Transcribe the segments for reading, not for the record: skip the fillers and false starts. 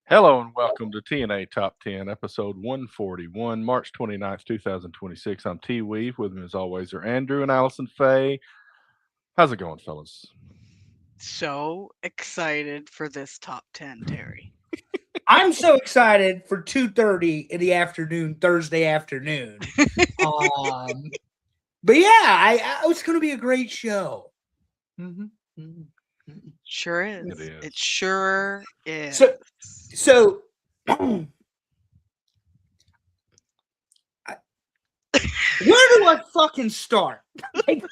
Hello and welcome to TNA Top 10, episode 141, March 29th, 2026. I'm T Weave. With me, as always, are Andrew and Allison Faye. How's it going, fellas? So excited for this top 10, Terry. I'm so excited for 2:30 in the afternoon, Thursday afternoon. Um, but yeah, it's going to be a great show. Sure is. It is. It sure is. So where do I fucking start? Like,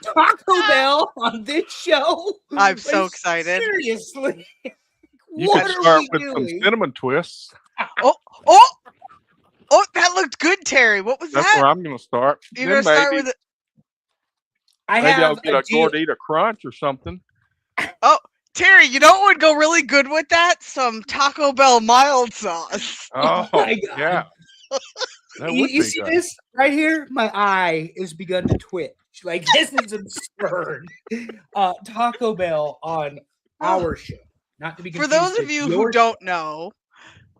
Taco Bell on this show? I'm so Like, excited. Seriously. You What can are start we with some doing? cinnamon twists. Oh, that looked good, Terry. What was That's that? where I'm going to start. You're Then going to start maybe, with it. maybe I'll have get a deal. Gordita Crunch or something. Oh, Terry, you know what would go really good with that? Some Taco Bell mild sauce. Oh, my God. yeah. That You, would you be see good. this right here? My eye has begun to twitch. Like, this is absurd. Taco Bell on our show. Not to be For confused those of with you who your don't know,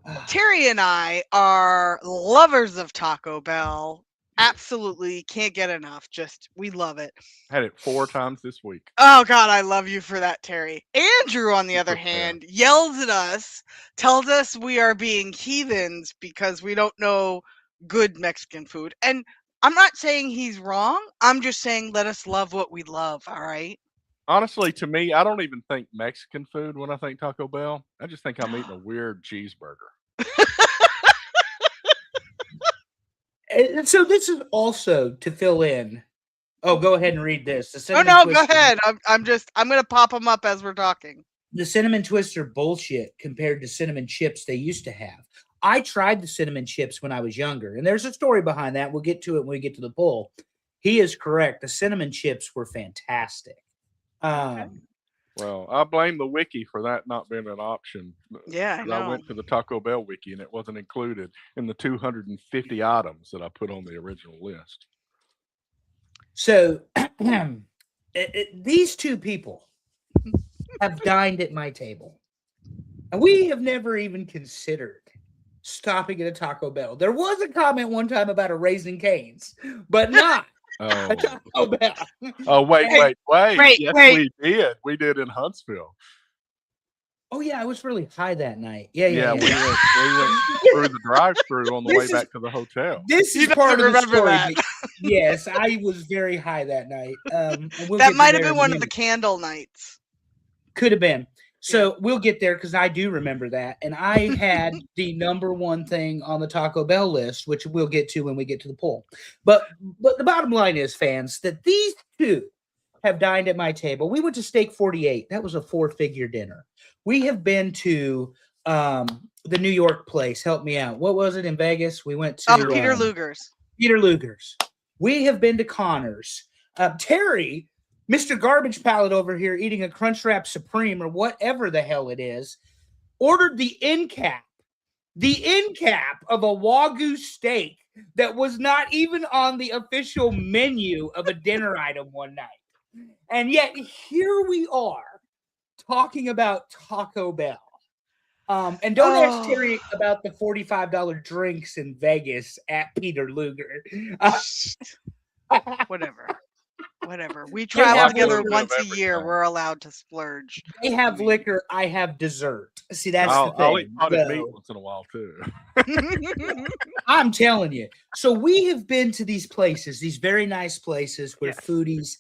show. Terry and I are lovers of Taco Bell. Absolutely can't get enough. Just, we love it. Had it 4 times this week. Oh God, I love you for that, Terry. Andrew, on the other Super fan. hand, yells at us, tells us we are being heathens because we don't know good Mexican food. And I'm not saying he's wrong. I'm just saying let us love what we love, all right? Honestly, to me, I don't even think Mexican food when I think Taco Bell. I just think I'm eating a weird cheeseburger. And so this is also to fill in. Oh, go ahead and read this. The Oh cinnamon no, go twister, ahead. I'm gonna pop them up as we're talking. The cinnamon twister bullshit compared to cinnamon chips they used to have. I tried the cinnamon chips when I was younger, and there's a story behind that. We'll get to it when we get to the poll. He is correct. The cinnamon chips were fantastic. Well, I blame the wiki for that not being an option. Yeah, I 'Cause know. went to the Taco Bell wiki and it wasn't included in the 250 items that I put on the original list. So these two people have dined at my table, and we have never even considered stopping at a Taco Bell. There was a comment one time about a Raising Cane's, but not Oh, a Taco Bell. oh wait. Wait, Yes, wait. we did. We did in Huntsville. Oh yeah, I was really high that night. Yeah, Yeah. we went through the drive-through on the way This back is- to the hotel. This He is doesn't part of the remember story. that. but yes, I was very high that night. And we'll That get to might have there been in a one of the minute. candle nights. Could have been. So we'll get there because I do remember that. And I had the number one thing on the Taco Bell list, which we'll get to when we get to the poll. But the bottom line is, fans, that these two have dined at my table. We went to Steak 48. That was a 4-figure dinner. We have been to the New York place. Help me out. What was it in Vegas? We went to Peter Luger's. Peter Luger's. We have been to Connor's. Terry, Mr. Garbage Pallet over here, eating a Crunchwrap Supreme or whatever the hell it is, ordered the end cap of a Wagyu steak that was not even on the official menu of a dinner item one night. And yet here we are talking about Taco Bell. And don't ask Terry about the $45 drinks in Vegas at Peter Luger. Whatever. We They travel have together liquor. once a Everything. year. We're allowed to splurge. They have liquor. I have dessert. See, that's the thing. I'll eat potted So, meat once in a while too. I'm telling you. So we have been to these places, these very nice places where Yes. foodies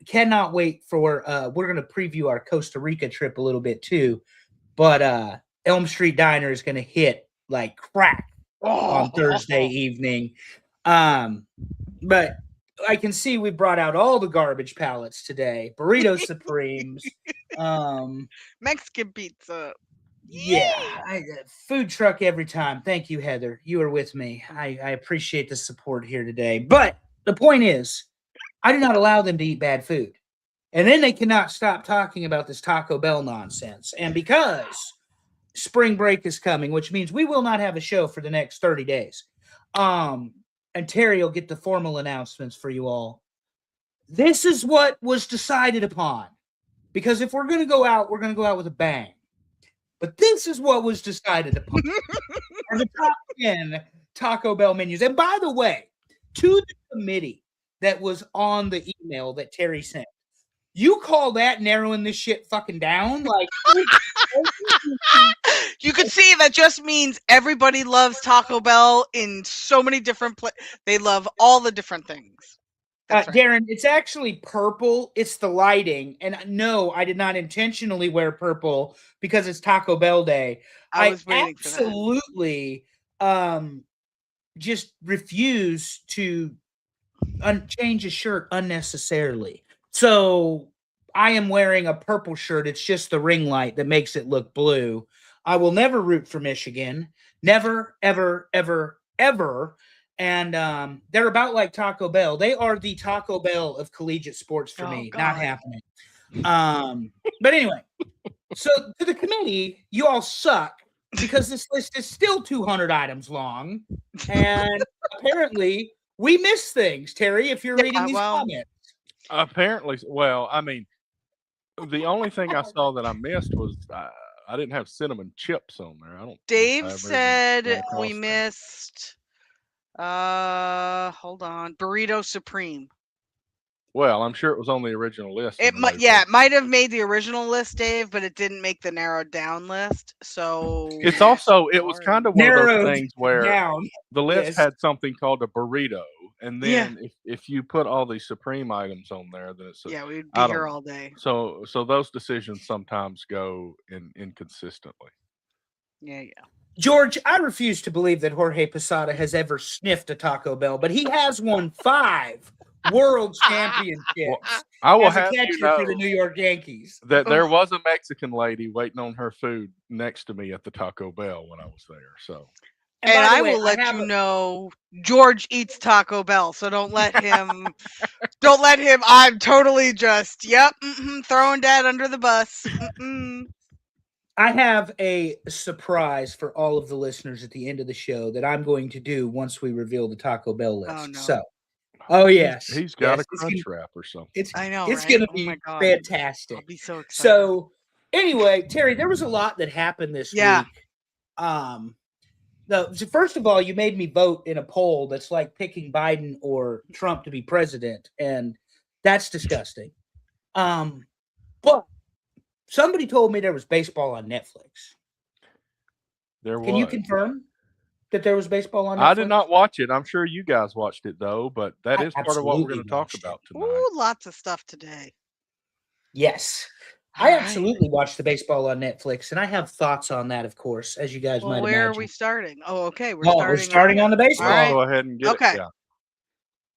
cannot wait for. We're going to preview our Costa Rica trip a little bit too, but Elm Street Diner is going to hit like crack on Thursday evening. But I can see we brought out all the garbage pallets today. Burrito Supremes. Mexican pizza. Yeah, food truck every time. Thank you, Heather. You are with me. I appreciate the support here today. But the point is, I do not allow them to eat bad food. And then they cannot stop talking about this Taco Bell nonsense. And because spring break is coming, which means we will not have a show for the next 30 days. And Terry will get the formal announcements for you all. This is what was decided upon. Because if we're going to go out, we're going to go out with a bang. But this is what was decided upon. Are the top 10 Taco Bell menus. And by the way, to the committee that was on the email that Terry sent, you call that narrowing this shit fucking down? Like, You can see that just means everybody loves Taco Bell in so many different places. They love all the different things. That's right. Darren, it's actually purple. It's the lighting. And no, I did not intentionally wear purple because it's Taco Bell Day. I was waiting for that. Absolutely just refuse to change a shirt unnecessarily. So I am wearing a purple shirt. It's just the ring light that makes it look blue. I will never root for Michigan. Never, ever, ever, ever. And they're about like Taco Bell. They are the Taco Bell of collegiate sports for me. God. Not happening. But anyway, so to the committee, you all suck because this list is still 200 items long. And apparently we miss things, Terry, if you're reading these comments. Apparently, well, I mean, the only thing I saw that I missed was I didn't have cinnamon chips on there. I don't. Dave said we missed. Hold on, Burrito Supreme. Well, I'm sure it was on the original list. It might have made the original list, Dave, but it didn't make the narrowed down list. So it's also it was kind of one of those things where the list Yes. had something called a burrito, and then if you put all these Supreme items on there, then it's we'd be here all day. So those decisions sometimes go inconsistently. Yeah. George, I refuse to believe that Jorge Posada has ever sniffed a Taco Bell, but he has won 5 world championships I will as a have catcher you know for the New York Yankees. that there was a Mexican lady waiting on her food next to me at the Taco Bell when I was there. So, and I will let you know George eats Taco Bell, so don't let him. Don't let him. I'm totally just throwing Dad under the bus. I have a surprise for all of the listeners at the end of the show that I'm going to do once we reveal the Taco Bell list. Oh, no. So, yes. He's got a crunch wrap or something. I know. It's right? going to be fantastic. I'll be so excited. So, anyway, Terry, there was a lot that happened this week. First of all, you made me vote in a poll that's like picking Biden or Trump to be president, and that's disgusting. But somebody told me there was baseball on Netflix. Can you confirm that there was baseball on Netflix? I did not watch it. I'm sure you guys watched it, though, but that is part of what we're going to talk about tonight. Ooh, lots of stuff today. Yes. I absolutely watched the baseball on Netflix, and I have thoughts on that, of course, as you guys might imagine. Where are we starting? Oh, okay. We're starting on the baseball. Right. Go ahead and get it. Yeah.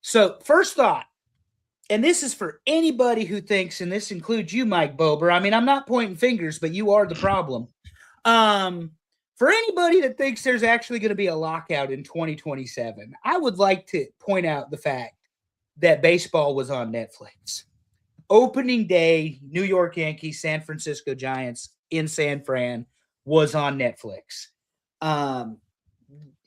So, first thought, and this is for anybody who thinks, and this includes you, Mike Bober. I mean, I'm not pointing fingers, but you are the problem. For anybody that thinks there's actually going to be a lockout in 2027, I would like to point out the fact that baseball was on Netflix. Opening day, New York Yankees, San Francisco Giants in San Fran was on Netflix.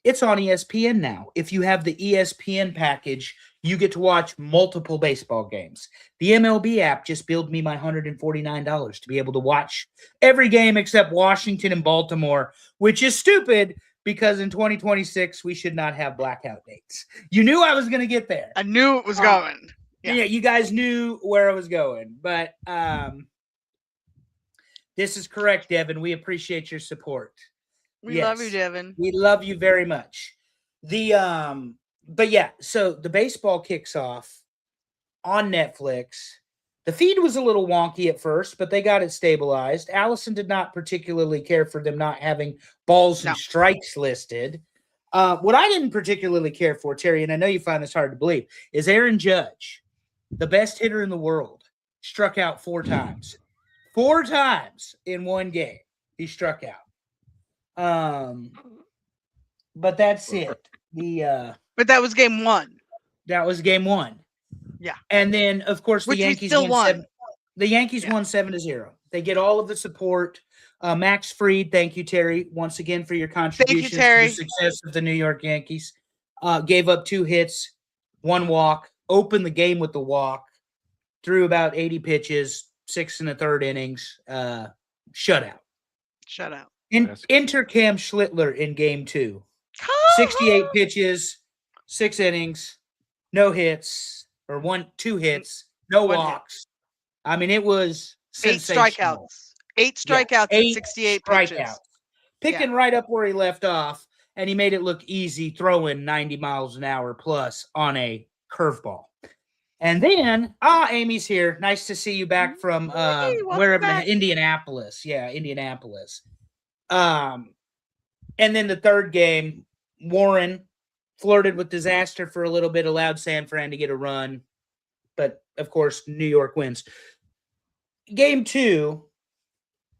It's on ESPN now. If you have the ESPN package, you get to watch multiple baseball games. The MLB app just billed me my $149 to be able to watch every game except Washington and Baltimore, which is stupid because in 2026, we should not have blackout dates. You knew I was going to get there. I knew it was going. Yeah, you guys knew where I was going. But this is correct, Devin. We appreciate your support. We love you, Devin. We love you very much. But yeah, so the baseball kicks off on Netflix. The feed was a little wonky at first, but they got it stabilized. Allison did not particularly care for them not having balls and strikes listed. What I didn't particularly care for, Terry, and I know you find this hard to believe, is Aaron Judge, the best hitter in the world, struck out 4 times. 4 times in one game, he struck out. But that's it. But that was game 1. That was game 1. Yeah. And then, of course, the Yankees still won. The Yankees won 7-0. They get all of the support. Max Fried, thank you, Terry, once again for your contributions to the success of the New York Yankees. Gave up 2 hits, 1 walk, opened the game with the walk, threw about 80 pitches, 6 1/3 innings, shutout. Shut out. Enter Cam Schlittler in game 2. 68 pitches, 6 innings, no hits, or 2 hits, no One hit. walks. I mean, it was 8 sensational. strikeouts. 8 strikeouts Yeah, and 8 68 strikeouts. pitches. Picking right up where he left off, and he made it look easy throwing 90 miles an hour plus on a curveball. And then, Amy's here. Nice to see you back from wherever, back. Indianapolis. Yeah, Indianapolis. And then the third game, Warren flirted with disaster for a little bit, allowed San Fran to get a run. But, of course, New York wins. Game 2,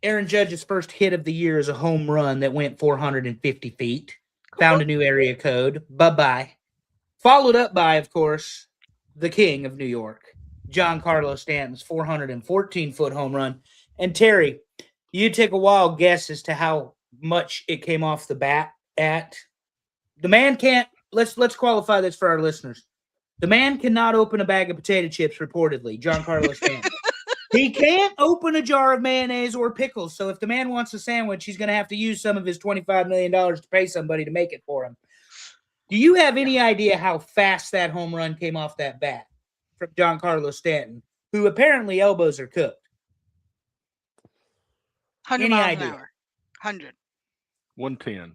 Aaron Judge's first hit of the year is a home run that went 450 feet. Found a new area code. Bye-bye. Followed up by, of course, the king of New York, Giancarlo Stanton's 414-foot home run. And Terry, you take a wild guess as to how much it came off the bat at. The man can't. Let's qualify this for our listeners. The man cannot open a bag of potato chips. Reportedly, Giancarlo Stanton. He can't open a jar of mayonnaise or pickles. So if the man wants a sandwich, he's going to have to use some of his $25 million to pay somebody to make it for him. Do you have any idea how fast that home run came off that bat from Giancarlo Stanton, who apparently elbows are cooked? 100 Any miles idea? an hour. 100. 110.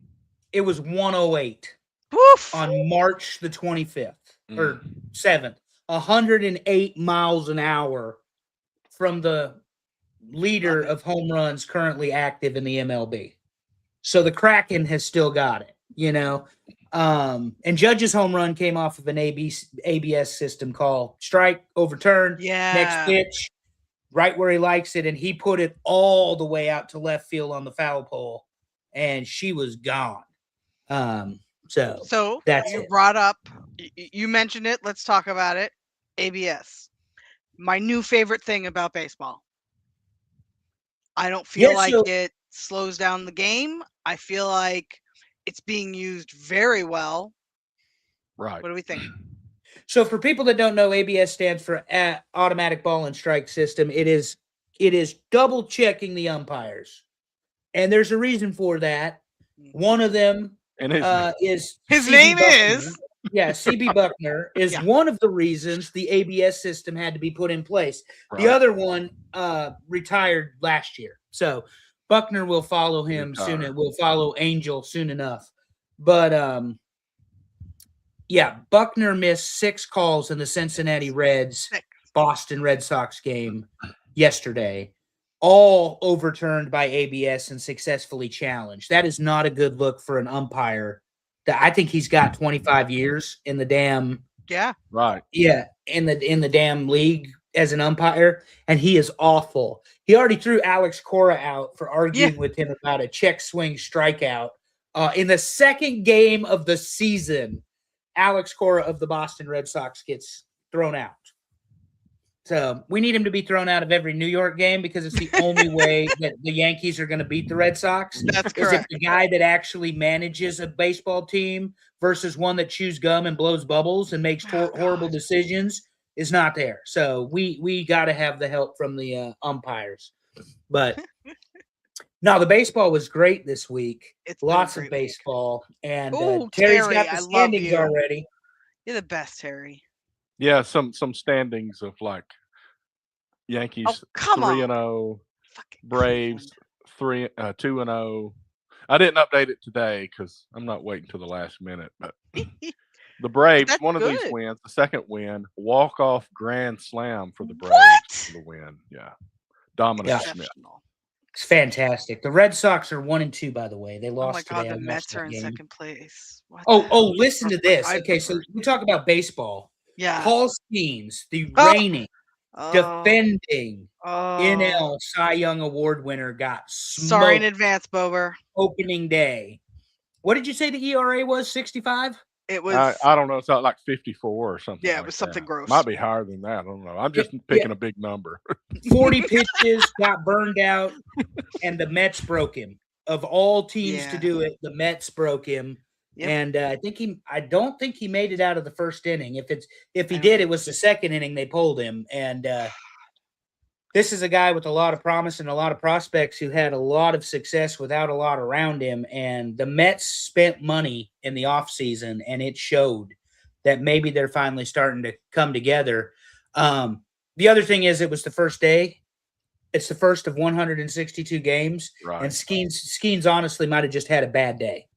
It was 108 Woof. on March the 25th or 7th. 108 miles an hour from the leader of home runs currently active in the MLB. So the Kraken has still got it, you know. And Judge's home run came off of an ABS system call. Strike, overturned, next pitch, right where he likes it, and he put it all the way out to left field on the foul pole, and she was gone. So that's you it. brought up, you mentioned it. Let's talk about it. ABS. My new favorite thing about baseball. I don't feel it slows down the game. I feel like it's being used very well. Right. What do we think? So for people that don't know, ABS stands for automatic ball and strike system. It is double checking the umpires. And there's a reason for that. One of them is his CB name Buckner. is CB Buckner is one of the reasons the ABS system had to be put in place. Right. The other one retired last year. So Buckner will follow him soon. It will follow Angel soon enough. But Buckner missed 6 calls in the Cincinnati Reds Boston Red Sox game yesterday, all overturned by ABS and successfully challenged. That is not a good look for an umpire. I think he's got 25 years in the damn in the damn league as an umpire, and he is awful. He already threw Alex Cora out for arguing with him about a check swing strikeout in the second game of the season. Alex Cora of the Boston Red Sox gets thrown out. So we need him to be thrown out of every New York game because it's the only way that the Yankees are going to beat the Red Sox. That's correct. Is if the guy that actually manages a baseball team versus one that chews gum and blows bubbles and makes horrible decisions is not there. So we got to have the help from the umpires. But no, the baseball was great this week. It's lots of baseball. And Terry, Terry's got the standings already. You're the best, Terry. Yeah, some standings of like Yankees 3-0, Braves 2-0. I didn't update it today because I'm not waiting till the last minute. But the Braves, one of these wins, the second win, walk-off grand slam for the Braves for the win. Yeah, Dominic Schmidt. It's fantastic. The Red Sox are 1-2, by the way. They lost today. Oh my God, the Mets are in second place. Listen to this. Okay, so we talk about baseball. Yeah. Paul Skeens, the reigning, defending NL Cy Young Award winner, got smoked. Sorry in advance, Bober. Opening day. What did you say the ERA was? 65? It was. I don't know. It's not like 54 or something. Yeah, it was something gross. Might be higher than that. I don't know. I'm just picking a big number. 40 pitches, got burned out, and the Mets broke him. Of all teams to do it, the Mets broke him. Yep. And I don't think he made it out of the first inning. If he did, it was the second inning they pulled him. And this is a guy with a lot of promise and a lot of prospects who had a lot of success without a lot around him. And the Mets spent money in the offseason, and it showed that maybe they're finally starting to come together. The other thing is it was the first day. It's the first of 162 games. Right. And Skeens honestly might have just had a bad day.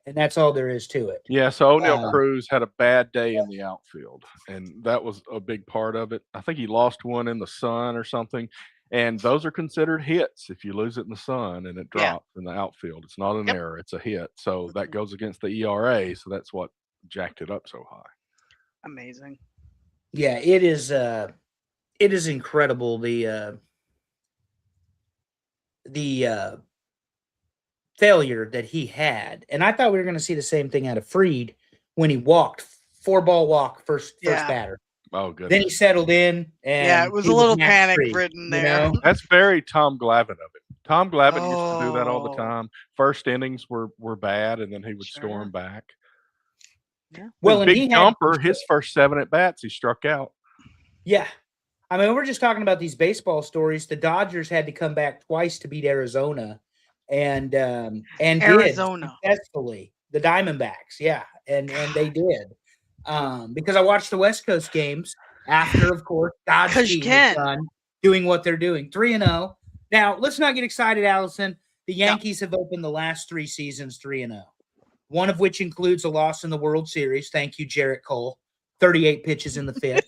And that's all there is to it. Yeah, so O'Neill Cruz had a bad day in the outfield, and that was a big part of it. I think he lost one in the sun or something, and those are considered hits if you lose it in the sun and it drops in the outfield. It's not an error, it's a hit. So that goes against the ERA, so that's what jacked it up so high. Amazing. Yeah, it is incredible the failure that he had. And I thought we were going to see the same thing out of Fried when he walked 4-ball walk first batter. Oh, good. Then he settled in, and it was a little panic ridden there. You know? That's very Tom Glavine of it. Tom Glavine used to do that all the time. First innings were bad, and then he would storm back. Yeah. Well, Big Dumper, his first 7 at bats, he struck out. Yeah. I mean, we're just talking about these baseball stories. The Dodgers had to come back twice to beat Arizona. And Arizona did successfully, the Diamondbacks, and they did, because I watched the West Coast games after, of course, Dodge team is done doing what they're doing, 3-0. Now let's not get excited, Allison. The Yankees have opened the last 3 seasons 3-0, one of which includes a loss in the World Series. Thank you, Jarrett Cole. 38 pitches in the 5th,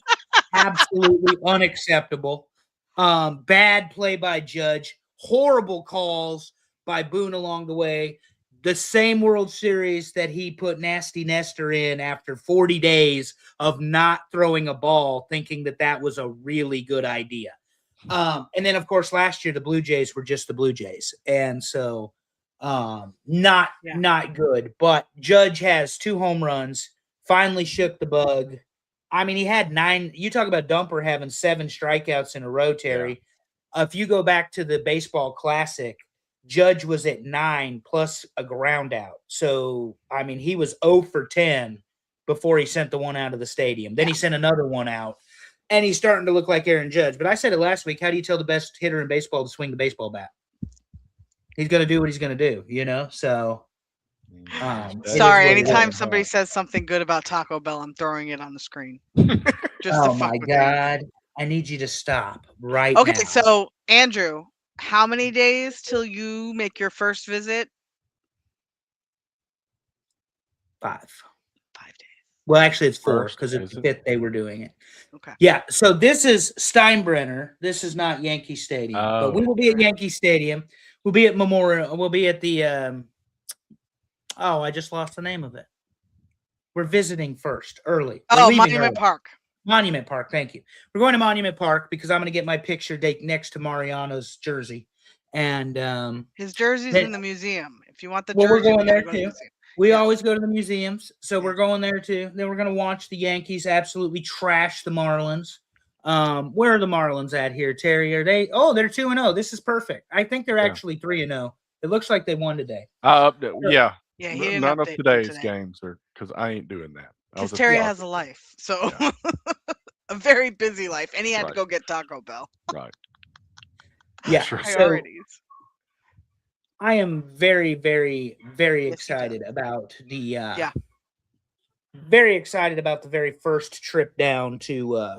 absolutely unacceptable. Bad play by Judge, horrible calls by Boone along the way. The same World Series that he put Nasty Nestor in after 40 days of not throwing a ball, thinking that was a really good idea. And then, of course, last year the Blue Jays were just the Blue Jays. And so not good. But Judge has 2 home runs, finally shook the bug. I mean, he had 9. You talk about Dumper having 7 strikeouts in a row, Terry. Yeah. If you go back to the Baseball Classic, Judge was at 9 plus a ground out. So, I mean, he was 0 for 10 before he sent the one out of the stadium. Then he sent another one out, and he's starting to look like Aaron Judge. But I said it last week, how do you tell the best hitter in baseball to swing the baseball bat? He's going to do what he's going to do, you know? So, sorry, anytime somebody says something good about Taco Bell, I'm throwing it on the screen. Oh, my God. I need you to stop right now. Okay, so, Andrew, how many days till you make your first visit? 5. 5 days. Well, actually, it's 4 because it's the 5th day we're doing it. Okay. Yeah. So this is Steinbrenner. This is not Yankee Stadium, but we will be at Yankee Stadium. We'll be at Memorial. We'll be at the. I just lost the name of it. We're visiting first early. Monument Park. Monument Park, thank you. We're going to Monument Park because I'm going to get my picture next to Mariano's jersey, and his jersey's in the museum. If you want the jersey, we're going there too. We always go to the museums, so we're going there too. Then we're going to watch the Yankees absolutely trash the Marlins. Where are the Marlins at here, Terry? Are they? Oh, they're 2-0. This is perfect. I think they're actually 3-0. It looks like they won today. Yeah. Yeah, none of today's games are because I ain't doing that. Because Terry has a life, so a very busy life, and he had to go get Taco Bell. Right. Yeah. Priorities. So I am very, very, very excited about the. Very excited about the very first trip down to.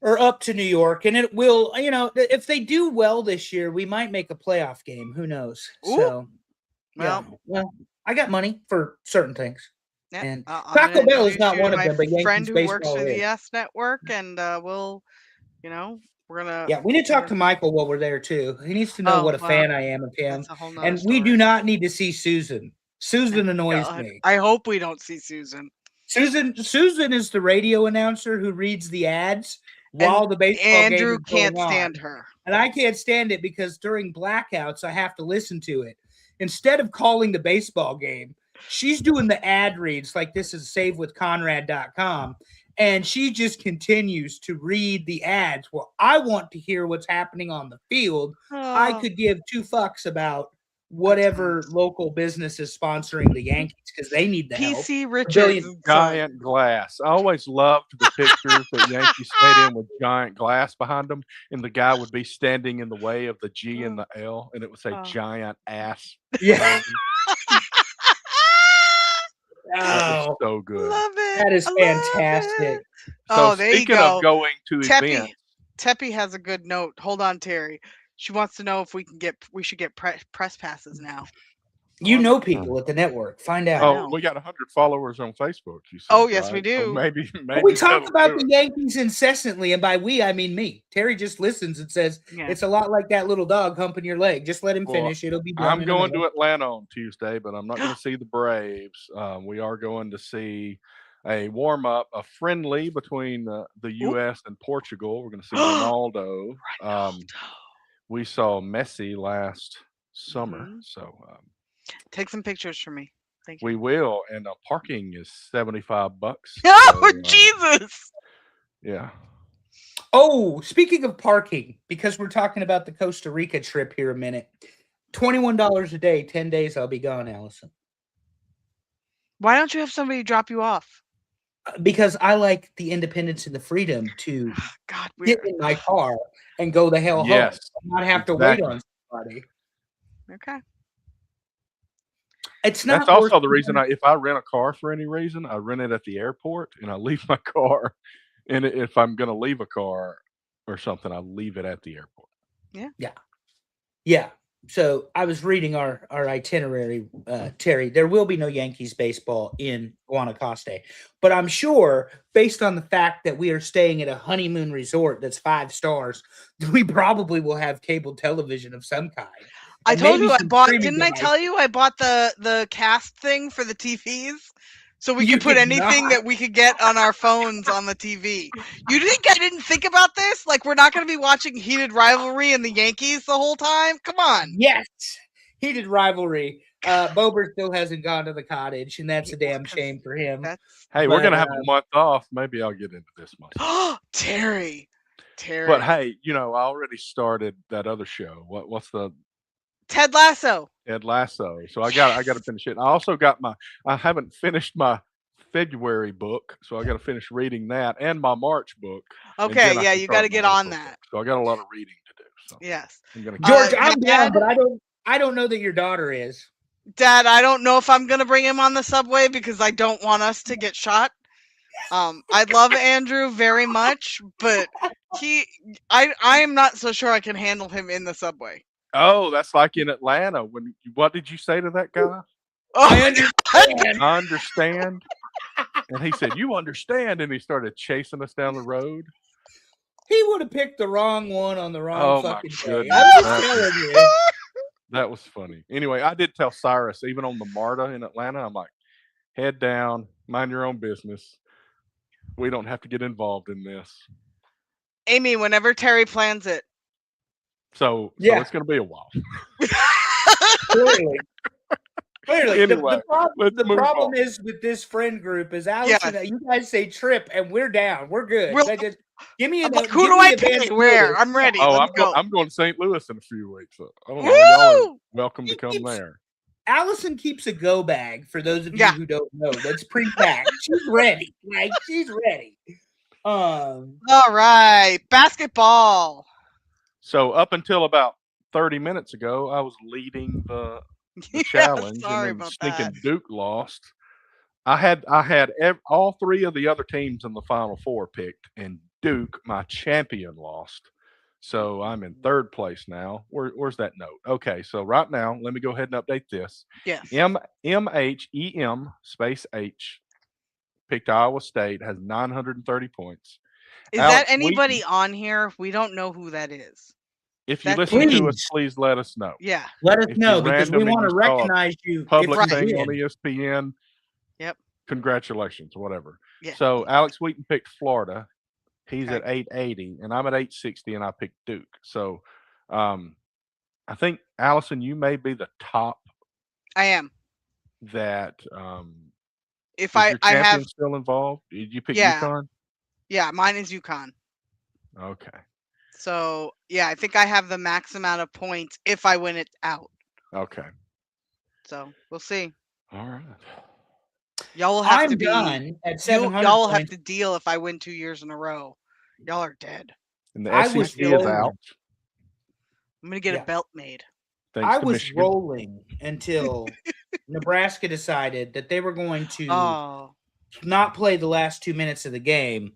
Or up to New York, and it will. You know, if they do well this year, we might make a playoff game. Who knows? Ooh. So. Well, I got money for certain things. Yeah. And Taco Bell is not one of them, but Yankees friend who works for the is. YES Network, and we'll, we're gonna. Yeah, we need to talk to Michael while we're there too. He needs to know what a fan I am of him. And we do not need to see Susan. Susan annoys me. I hope we don't see Susan. Susan is the radio announcer who reads the ads while the baseball game is Andrew can't going stand on. her. And I can't stand it because during blackouts I have to listen to it. Instead of calling the baseball game, she's doing the ad reads like this is savewithconrad.com. And she just continues to read the ads. Well, I want to hear what's happening on the field. I could give 2 fucks about whatever local business is sponsoring the Yankees because they need the help. PC Richards. Giant glass. I always loved the pictures at Yankee Stadium with giant glass behind them, and the guy would be standing in the way of the G and the L, and it would say giant ass. Yeah. That was so good. Love it. That is fantastic. So there you speaking go. of going to events, Teppy has a good note. Hold on, Terry. She wants to know if we should get press passes now. You know people at the network. Find out. Oh, we got 100 followers on Facebook. You said, oh, yes, right? we do. So maybe we talk about the Yankees incessantly, and by we, I mean me. Terry just listens and says, it's a lot like that little dog humping your leg. Just let him finish. It'll be done. I'm going to Atlanta on Tuesday, but I'm not going to see the Braves. We are going to see a warm-up, a friendly between the U.S. and Portugal. We're going to see Ronaldo. We saw Messi last summer, so take some pictures for me. Thank you. We will, and parking is $75. Oh, so, Jesus! Yeah. Oh, speaking of parking, because we're talking about the Costa Rica trip here a minute, $21 a day, 10 days. I'll be gone, Allison. Why don't you have somebody drop you off? Because I like the independence and the freedom to get in my car and go the hell home and not have to wait on somebody. Okay. It's not. That's also the reason if I rent a car for any reason, I rent it at the airport and I leave my car. And if I'm going to leave a car or something, I leave it at the airport. Yeah. So I was reading our itinerary, Terry. There will be no Yankees baseball in Guanacaste, but I'm sure, based on the fact that we are staying at a honeymoon resort that's 5 stars, we probably will have cable television of some kind. I told you I bought. Didn't I tell you I bought the cast thing for the TVs? So we could put anything that we could get on our phones on the TV. You think I didn't think about this? Like, we're not going to be watching Heated Rivalry and the Yankees the whole time? Come on. Yes. Heated Rivalry. Bober still hasn't gone to the cottage, and that's a damn shame for him. Hey, we're going to have a month off. Maybe I'll get into this month. Terry. But, hey, I already started that other show. What's the... Ted Lasso. Ted Lasso. So I got to finish it. I also got I haven't finished my February book, so I got to finish reading that and my March book. Okay, yeah, you got to get on that. So I got a lot of reading to do. So yes, George, I'm down, but I don't know that your daughter is. Dad, I don't know if I'm gonna bring him on the subway because I don't want us to get shot. I love Andrew very much, but I am not so sure I can handle him in the subway. Oh, that's like in Atlanta. What did you say to that guy? Oh, I understand. And he said, "You understand?" And he started chasing us down the road. He would have picked the wrong one on the wrong fucking day. That was funny. Anyway, I did tell Cyrus, even on the MARTA in Atlanta, I'm like, head down, mind your own business. We don't have to get involved in this. Amy, whenever Terry plans it. So it's going to be a while. Clearly. Anyway, the problem is with this friend group is Allison, you guys say trip and we're down. We're good. Just, give me who do I pay? Where? I'm ready. Oh, I'm going to St. Louis in a few weeks. So I don't know. Y'all are welcome to come there. Allison keeps a go bag for those of you who don't know. That's pre-packed. She's ready. She's ready. All right. Basketball. So up until about 30 minutes ago, I was leading the challenge, and then stinking Duke lost. I had all 3 of the other teams in the Final Four picked, and Duke, my champion, lost. So I'm in 3rd place now. Where's that note? Okay, so right now, let me go ahead and update this. Yes. MHEM space H picked Iowa State, has 930 points. Is that anybody on here? We don't know who that is. If you listen to us, please let us know. Yeah. Let us know because we want to recognize you. Public thing on ESPN. Yep. Congratulations, whatever. Yeah. So Alex Wheaton picked Florida. He's at 880, and I'm at 860, and I picked Duke. So I think, Allison, you may be the top. I am. That if I have still involved. Did you pick UConn? Yeah, mine is UConn. Okay. So, I think I have the max amount of points if I win it out. Okay. So we'll see. All right. Y'all will have I'm to be done at 700 y'all will have points. to deal if I win 2 years in a row. Y'all are dead. And the I was SEC is rolling. out. I'm gonna get Yeah. a belt made. Thanks I to was Michigan. rolling until Nebraska decided that they were going to Oh, not play the last 2 minutes of the game.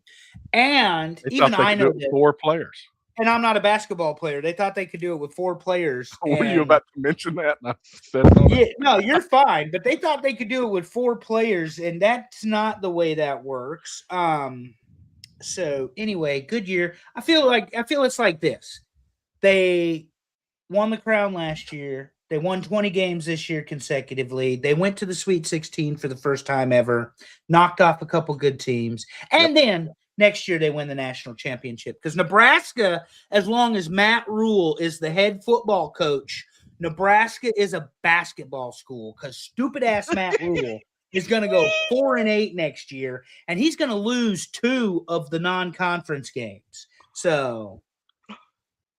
And They even thought they I could do know it with that, 4 players. and I'm not a basketball player. They thought they could do it with 4 players. Were you and- about to mention that? And I said it on Yeah, no, you're fine. But they thought they could do it with 4 players, and that's not the way that works. So anyway, good year. I feel it's like this. They won the crown last year. They won 20 games this year consecutively. They went to the Sweet 16 for the first time ever, knocked off a couple good teams. And then next year they win the national championship. Because Nebraska, as long as Matt Rule is the head football coach, Nebraska is a basketball school. Because stupid ass Matt Rule is going to go 4-8 next year, and he's going to lose 2 of the non-conference games. So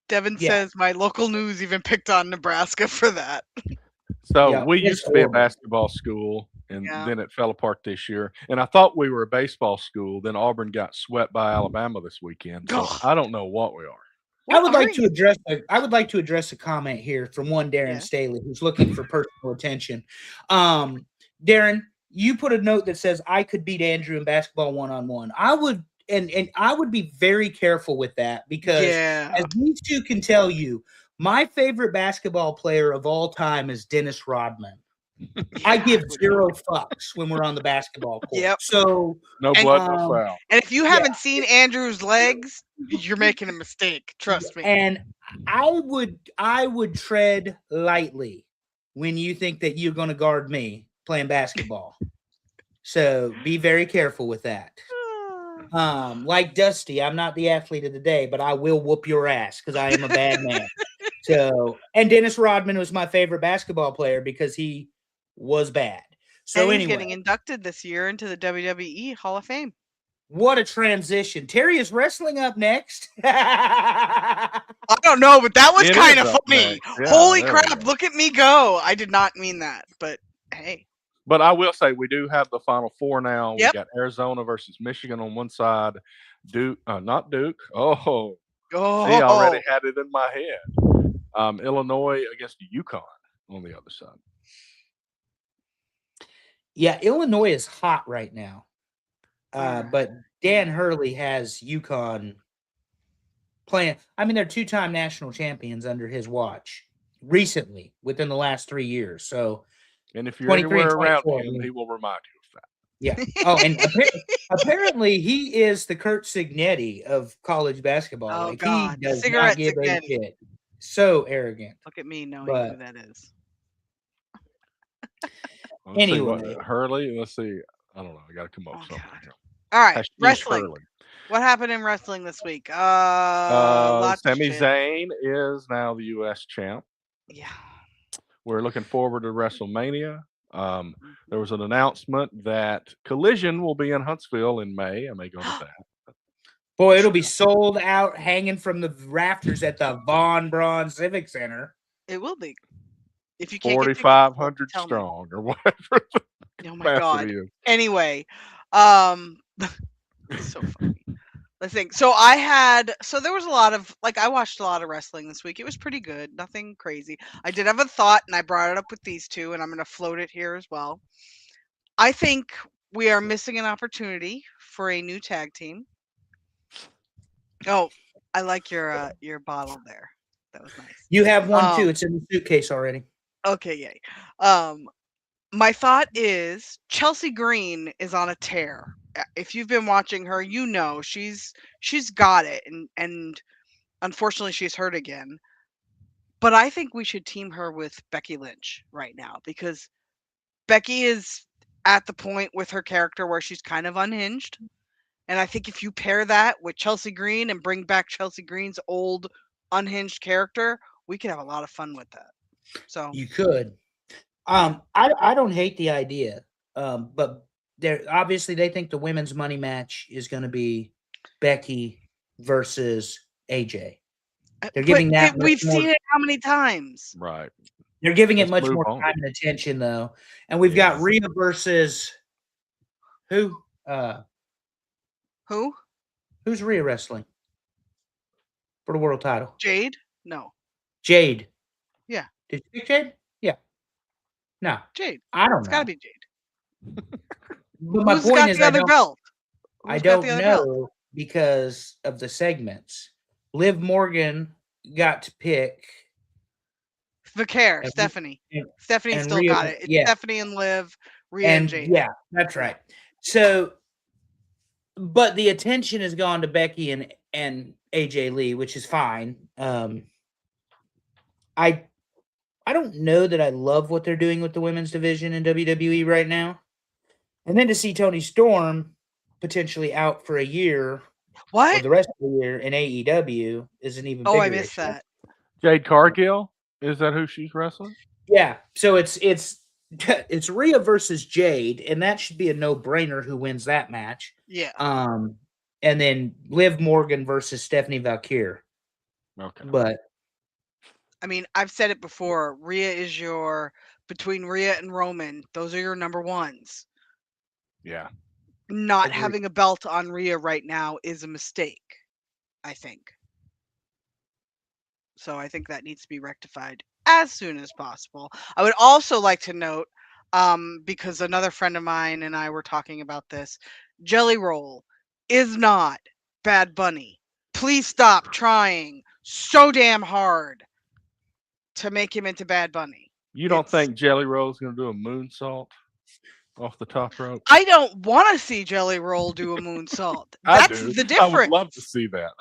Devin says my local news even picked on Nebraska for that. So we used to be a basketball school, and then it fell apart this year. And I thought we were a baseball school. Then Auburn got swept by Alabama this weekend. So I don't know what we are. I would like to address a comment here from one Darren Staley who's looking for personal attention. Darren, you put a note that says I could beat Andrew in basketball 1-on-1. I would. And I would be very careful with that because as these two can tell you, my favorite basketball player of all time is Dennis Rodman. I give 0 fucks when we're on the basketball court. Yep. So no blood, no foul. And if you haven't seen Andrew's legs, you're making a mistake. Trust me. And I would tread lightly when you think that you're going to guard me playing basketball. So be very careful with that. Like Dusty, I'm not the athlete of the day, but I will whoop your ass because I am a bad man. So, and Dennis Rodman was my favorite basketball player because he was bad. So and he's anyway, getting inducted this year into the WWE Hall of Fame. What a transition. Terry is wrestling up next. I don't know, but that was kind of funny. Yeah, holy crap, look at me go. I did not mean that, but hey. But I will say we do have the Final Four now. We got Arizona versus Michigan on one side. Duke, not Duke. See, I already had it in my head. Illinois against UConn on the other side. Yeah, Illinois is hot right now. But Dan Hurley has UConn playing. I mean, they're 2-time national champions under his watch recently within the last 3 years. So. And if you're anywhere around him, he will remind you of that. Yeah. Oh, and apparently he is the Kurt Signetti of college basketball. Oh, like God. He does Cigarette not give Signetti. a shit. So arrogant. Look at me knowing who that is. Anyway. Hurley, let's see. I don't know. I got to come up with something. All right. Wrestling. Hurley. What happened in wrestling this week? Sami Zayn is now the U.S. champ. Yeah. We're looking forward to WrestleMania. There was an announcement that Collision will be in Huntsville in May. I may go to that. Boy, it'll be sold out, hanging from the rafters at the Von Braun Civic Center. It will be. If you can't 4,500 strong or whatever. Oh my God. Anyway, it's so funny. Let's think. So there was a lot of, I watched a lot of wrestling this week. It was pretty good. Nothing crazy. I did have a thought, and I brought it up with these two, and I'm going to float it here as well. I think we are missing an opportunity for a new tag team. Oh, I like your bottle there. That was nice. You have one too. It's in the suitcase already. Okay, yay. My thought is Chelsea Green is on a tear. If you've been watching her, you know she's got it, and unfortunately she's hurt again. But I think we should team her with Becky Lynch right now because Becky is at the point with her character where she's kind of unhinged. And I think if you pair that with Chelsea Green and bring back Chelsea Green's old unhinged character, we could have a lot of fun with that. So you could. I don't hate the idea, but obviously they think the women's money match is going to be Becky versus AJ. They're giving that. We've seen it how many times? Right. They're giving it much more time and attention, though. And we've got Rhea versus who? Who? Who's Rhea wrestling for the world title? Jade? No. Jade. Yeah. Did you pick Jade? Yeah. No. Jade. I don't know. It's got to be Jade. But my Who's point got is, the other belt? I don't know because of the segments. Liv Morgan got to pick Vicaire, Stephanie. Stephanie still Rhea, got it. It's Stephanie and Liv, Rhea and Jade. Yeah, that's right. So, but the attention has gone to Becky and AJ Lee, which is fine. I don't know that I love what they're doing with the women's division in WWE right now. And then to see Toni Storm potentially out for a year, or the rest of the year in AEW is an even bigger I missed issue. that. Jade Cargill, is that who she's wrestling? Yeah. So it's Rhea versus Jade, and that should be a no-brainer who wins that match. Yeah. And then Liv Morgan versus Stephanie Valkyrie. Okay. But I mean, I've said it before. Rhea is between Rhea and Roman, those are your number ones. Yeah. Not having a belt on Rhea right now is a mistake, I think. So I think that needs to be rectified as soon as possible. I would also like to note, because another friend of mine and I were talking about this, Jelly Roll is not Bad Bunny. Please stop trying so damn hard to make him into Bad Bunny. You don't think Jelly Roll's going to do a moonsault off the top rope? I don't want to see Jelly Roll do a moonsault. That's the difference. I would love to see that.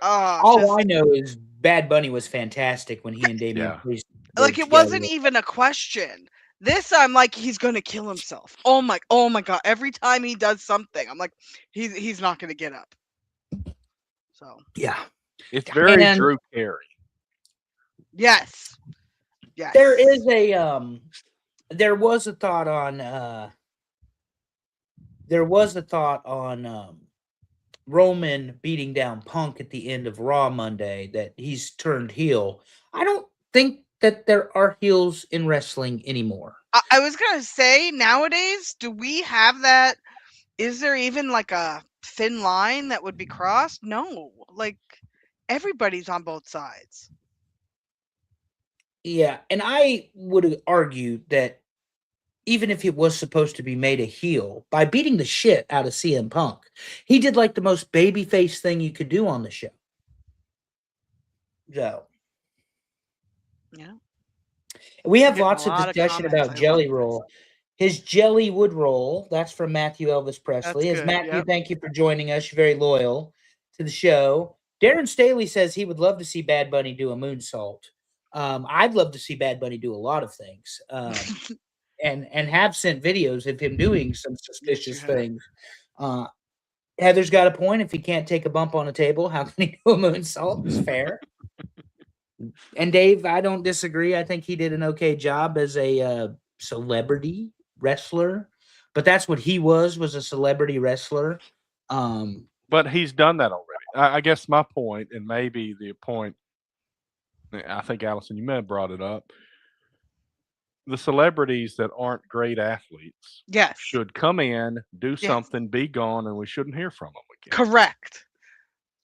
All I know is Bad Bunny was fantastic when he and Damian Priest. Like it wasn't even a question. This I'm like, he's gonna kill himself. Oh my god! Every time he does something, I'm like, he's not gonna get up. So yeah, it's very Drew Carey. Yes. Yes. There is there was a thought on Roman beating down Punk at the end of Raw Monday that he's turned heel. I don't think that there are heels in wrestling anymore. I was gonna say, nowadays, do we have that? Is there even like a thin line that would be crossed? No, like everybody's on both sides. Yeah, and I would argue that even if it was supposed to be made a heel, by beating the shit out of CM Punk, he did like the most babyface thing you could do on the show. So, yeah. We have lots of discussion about Jelly Roll. His Jelly Wood Roll, that's from Matthew Elvis Presley. Matthew, thank you for joining us. You're very loyal to the show. Darren Staley says he would love to see Bad Bunny do a moonsault. I'd love to see Bad Bunny do a lot of things. And have sent videos of him doing some suspicious things. Heather's got a point. If he can't take a bump on a table, how can he do a moonsault? It's fair. And Dave, I don't disagree. I think he did an okay job as a celebrity wrestler, but that's what he was a celebrity wrestler. But he's done that already. I guess my point, and maybe the point, I think Allison, you may have brought it up. The celebrities that aren't great athletes should come in, do something, be gone, and we shouldn't hear from them again. Correct.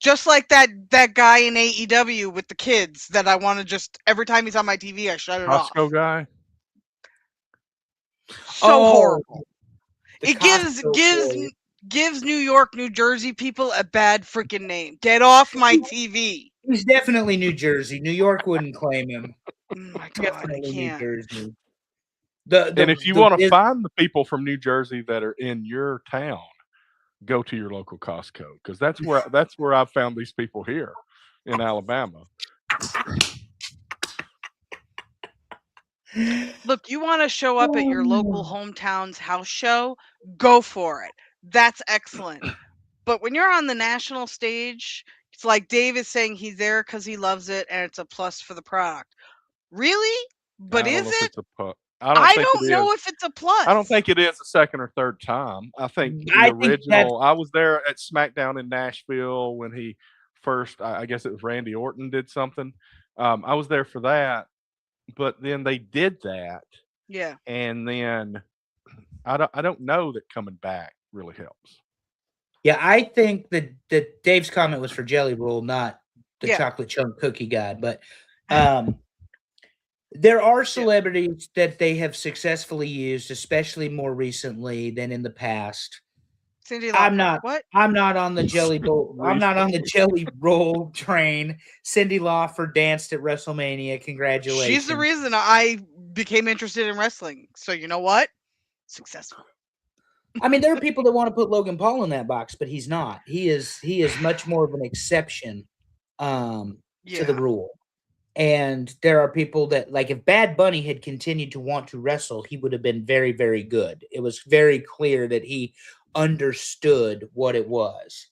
Just like that guy in AEW with the kids that I want to just, every time he's on my TV, I shut it off. Costco guy? So horrible. It gives New York, New Jersey people a bad freaking name. Get off my TV. He's definitely New Jersey. New York wouldn't claim him. Oh my God, definitely New Jersey. And if you want to find the people from New Jersey that are in your town, go to your local Costco, because that's where I've found these people here in Alabama. Look, you want to show up at your local hometown's house show? Go for it. That's excellent. But when you're on the national stage, it's like Dave is saying he's there because he loves it and it's a plus for the product. Really? But is it? I don't know if it's a plus. I don't think it is the second or third time. I think the original. I was there at SmackDown in Nashville when he first, I guess it was Randy Orton did something. I was there for that, but then they did that, Yeah. and then I don't know that coming back really helps. Yeah, I think that Dave's comment was for Jelly Roll, not the chocolate chunk cookie guy. But there are celebrities that they have successfully used, especially more recently than in the past. Cyndi Lauper. I'm not on the Jelly Roll. I'm not on the Jelly Roll train. Cyndi Lauper danced at WrestleMania. Congratulations. She's the reason I became interested in wrestling. So you know what? Successful. I mean, there are people that want to put Logan Paul in that box, but he's not. He is much more of an exception to the rule. And there are people that, like, if Bad Bunny had continued to want to wrestle, he would have been very, very good. It was very clear that he understood what it was.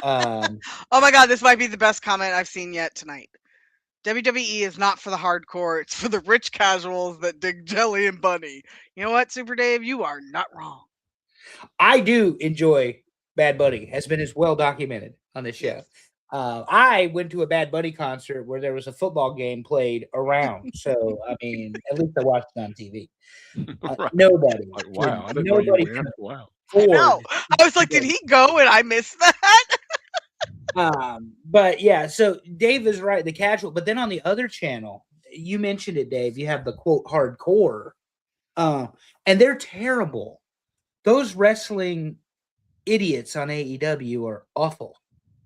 Oh my God, this might be the best comment I've seen yet tonight. WWE is not for the hardcore. It's for the rich casuals that dig Jelly and Bunny. You know what, Super Dave? You are not wrong. I do enjoy Bad Bunny, has been as well documented on this show. Yes. I went to a Bad Bunny concert where there was a football game played around. So, I mean, at least I watched it on TV. Right. Nobody. Like, wow. I didn't nobody know you were wow. I know. I was like, did he go and I missed that? But yeah, so Dave is right, the casual. But then on the other channel, you mentioned it, Dave, you have the quote hardcore. And they're terrible. Those wrestling idiots on AEW are awful.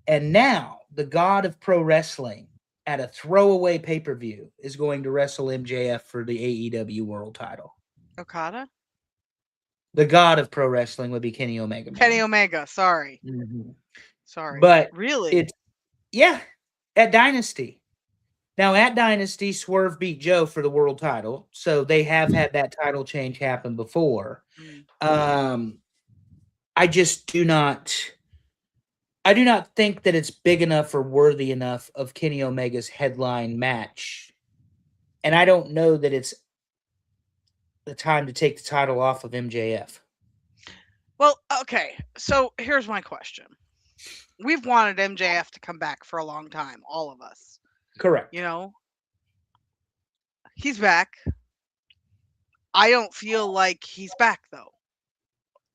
And now the god of pro wrestling at a throwaway pay-per-view is going to wrestle MJF for the AEW world title. Okada? The god of pro wrestling would be Kenny Omega. Kenny Omega, sorry. Mm-hmm. Sorry. But really? At Dynasty. Now at Dynasty, Swerve beat Joe for the world title. So they have had that title change happen before. I do not think that it's big enough or worthy enough of Kenny Omega's headline match. And I don't know that it's the time to take the title off of MJF. Well, okay. So here's my question. We've wanted MJF to come back for a long time, all of us. Correct. You know? He's back. I don't feel like he's back, though.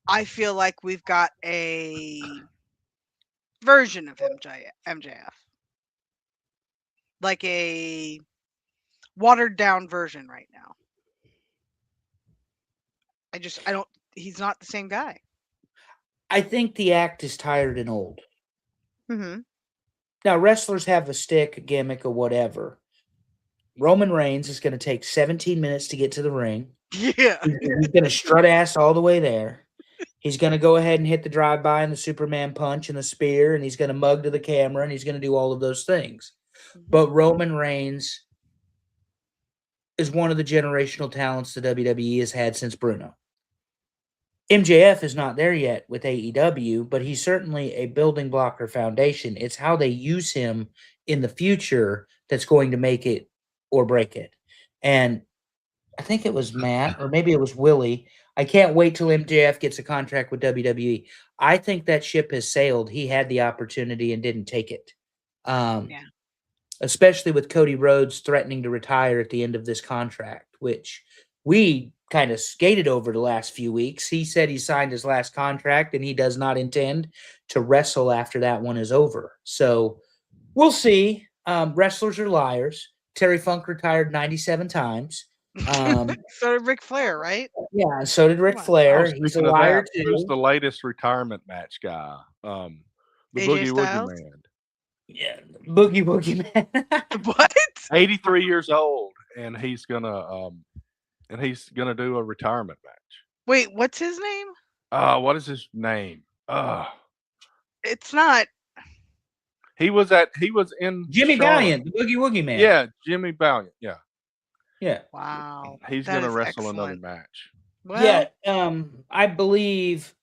I feel like we've got a version of MJF. Like a watered down version right now. He's not the same guy. I think the act is tired and old. Mm-hmm. Now, wrestlers have a stick, a gimmick, or whatever. Roman Reigns is going to take 17 minutes to get to the ring. Yeah. He's going to strut ass all the way there. He's going to go ahead and hit the drive-by and the Superman punch and the spear, and he's going to mug to the camera, and he's going to do all of those things. But Roman Reigns is one of the generational talents the WWE has had since Bruno. MJF is not there yet with AEW, but he's certainly a building block or foundation. It's how they use him in the future that's going to make it or break it. And I think it was Matt, or maybe it was Willie. I can't wait till MJF gets a contract with WWE. I think that ship has sailed. He had the opportunity and didn't take it. Especially with Cody Rhodes threatening to retire at the end of this contract, which we kind of skated over the last few weeks. He said he signed his last contract and he does not intend to wrestle after that one is over. So we'll see. Wrestlers are liars. Terry Funk retired 97 times. So did Ric Flair, right? Yeah, and so did Ric Flair. He's a liar too. Who's the latest retirement match guy? The Boogie Woogie Man. Yeah, Boogie Man. What? 83 years old, and he's gonna do a retirement match. Wait, what's his name? What is his name? It's not. He was in Jimmy Valiant, the Boogie Woogie Man. Yeah, Jimmy Valiant. Yeah. Yeah. Wow. He's gonna wrestle another match. Well, yeah. I believe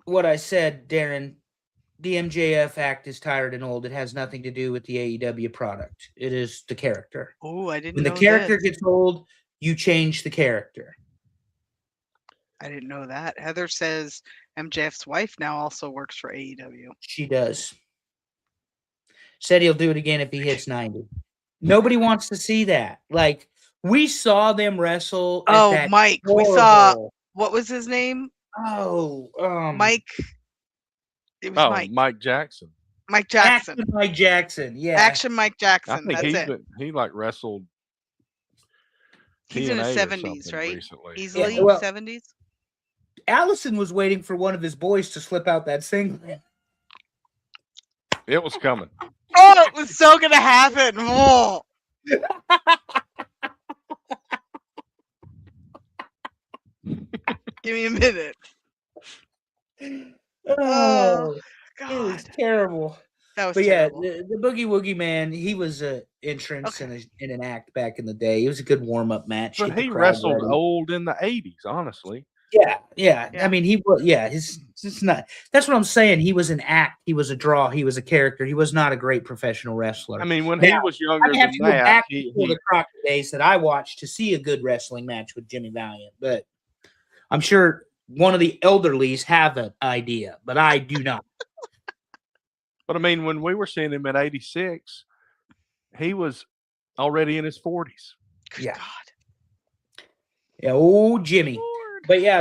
what I said, Darren. The MJF act is tired and old. It has nothing to do with the AEW product. It is the character. Oh, I didn't know. When the character gets old, you change the character. I didn't know that. Heather says MJF's wife now also works for AEW. She does. Said he'll do it again if he hits 90. Nobody wants to see that. Like, we saw them wrestle. Oh, Mike. We saw, what was his name? Oh, Mike. It was Mike. Mike Jackson. Mike Jackson. Action Mike Jackson. Yeah. Action Mike Jackson. I think That's he like wrestled. He's in his TNA or 70s, something right? recently. Easily Yeah, well, 70s. Allison was waiting for one of his boys to slip out that singlet. It was coming. Oh, it was so gonna happen. Oh. Give me a minute. Oh, God. it was terrible. That was But terrible. yeah, the Boogie Woogie Man, he was an entrance in an act back in the day. It was a good warm up match. But he wrestled old in the 80s, honestly. Yeah. I mean, he was. Yeah, it's not. That's what I'm saying. He was an act. He was a draw. He was a character. He was not a great professional wrestler. I mean, when he was younger I have than to go that, back to the Crockett days that I watched to see a good wrestling match with Jimmy Valiant. But I'm sure one of the elderlies have an idea, but I do not. But I mean, when we were seeing him at 86, he was already in his 40s. Good God. Yeah, old Jimmy. Lord. But yeah,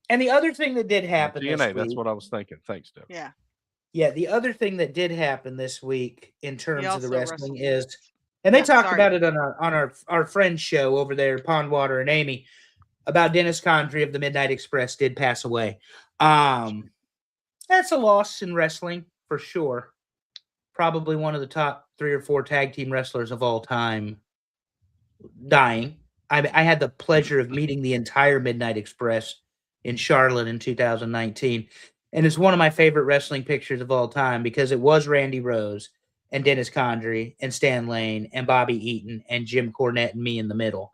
and the other thing that did happen TNA, this week, that's what I was thinking. Thanks, Deb. Yeah. Yeah, the other thing that did happen this week in terms of the wrestling is, and they talked about it on our friend's show over there, Pondwater and Amy, about Dennis Condrey of the Midnight Express did pass away. That's a loss in wrestling for sure. Probably one of the top 3 or 4 tag team wrestlers of all time dying. I had the pleasure of meeting the entire Midnight Express in Charlotte in 2019. And it's one of my favorite wrestling pictures of all time because it was Randy Rose and Dennis Condrey and Stan Lane and Bobby Eaton and Jim Cornette and me in the middle.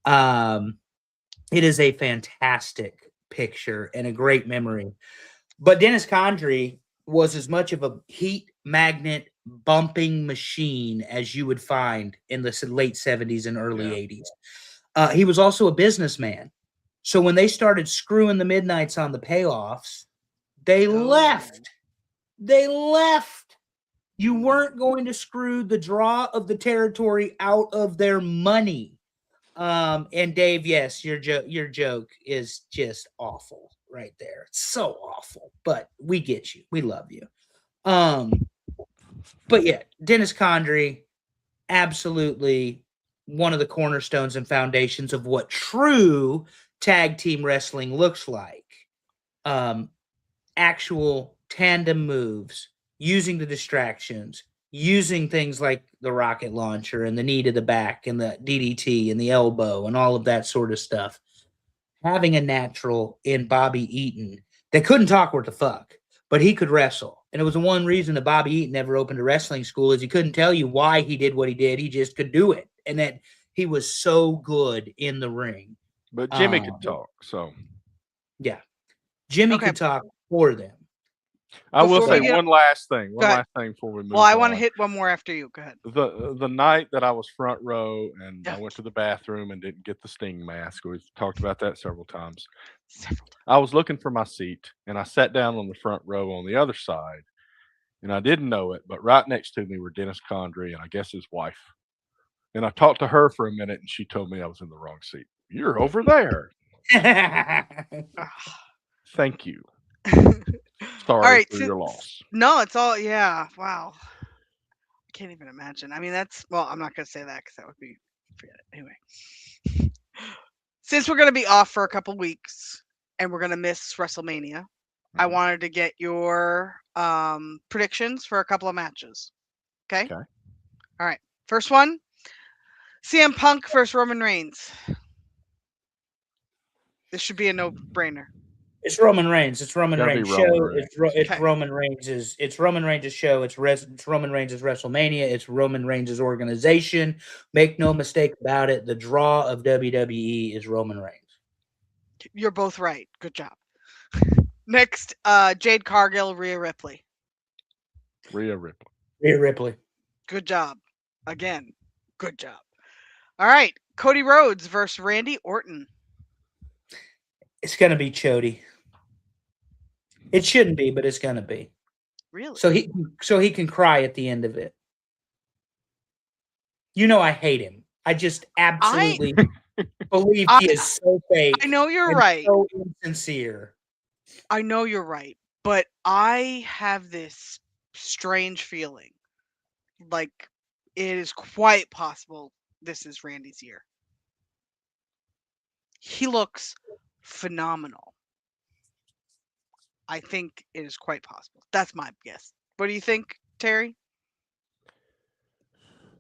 It is a fantastic picture and a great memory. But Dennis Condrey was as much of a heat magnet bumping machine as you would find in the late 70s and early 80s. He was also a businessman. So when they started screwing the Midnights on the payoffs, they left. They left. You weren't going to screw the draw of the territory out of their money. And Dave, yes, your joke is just awful right there. It's so awful, but we get you. We love you. But yeah, Dennis Condrey, absolutely one of the cornerstones and foundations of what true tag team wrestling looks like. Actual tandem moves, using the distractions, using things like the rocket launcher and the knee to the back and the DDT and the elbow and all of that sort of stuff. Having a natural in Bobby Eaton that couldn't talk worth the fuck, but he could wrestle. And it was the one reason that Bobby Eaton never opened a wrestling school is he couldn't tell you why he did what he did. He just could do it. And that he was so good in the ring. But Jimmy could talk, so. Yeah. Jimmy could talk for them. I will say one last thing. One last thing before we move on. Well, I want to hit one more after you. Go ahead. The night that I was front row and I went to the bathroom and didn't get the Sting mask. We've talked about that several times. I was looking for my seat and I sat down on the front row on the other side. And I didn't know it, but right next to me were Dennis Condrey and I guess his wife. And I talked to her for a minute and she told me I was in the wrong seat. You're over there. Thank you. Sorry for your loss. No, it's all, wow. I can't even imagine. I mean, I'm not going to say that because that would be, forget it. Anyway. Since we're going to be off for a couple weeks and we're going to miss WrestleMania, I wanted to get your predictions for a couple of matches. Okay? All right. First one, CM Punk versus Roman Reigns. This should be a no-brainer. It's Roman Reigns. It's Roman Reigns' show. It's Roman Reigns' show. It's Roman Reigns' WrestleMania. It's Roman Reigns' organization. Make no mistake about it. The draw of WWE is Roman Reigns. You're both right. Good job. Next, Jade Cargill, Rhea Ripley. Rhea Ripley. Rhea Ripley. Good job. Again, good job. All right, Cody Rhodes versus Randy Orton. It's going to be Chody. It shouldn't be, but it's going to be. Really? So he can cry at the end of it. You know I hate him. I just absolutely believe he is so fake. I know you're right. So insincere. I know you're right, but I have this strange feeling, like it is quite possible this is Randy's year. He looks phenomenal. I think it is quite possible. That's my guess. What do you think, Terry?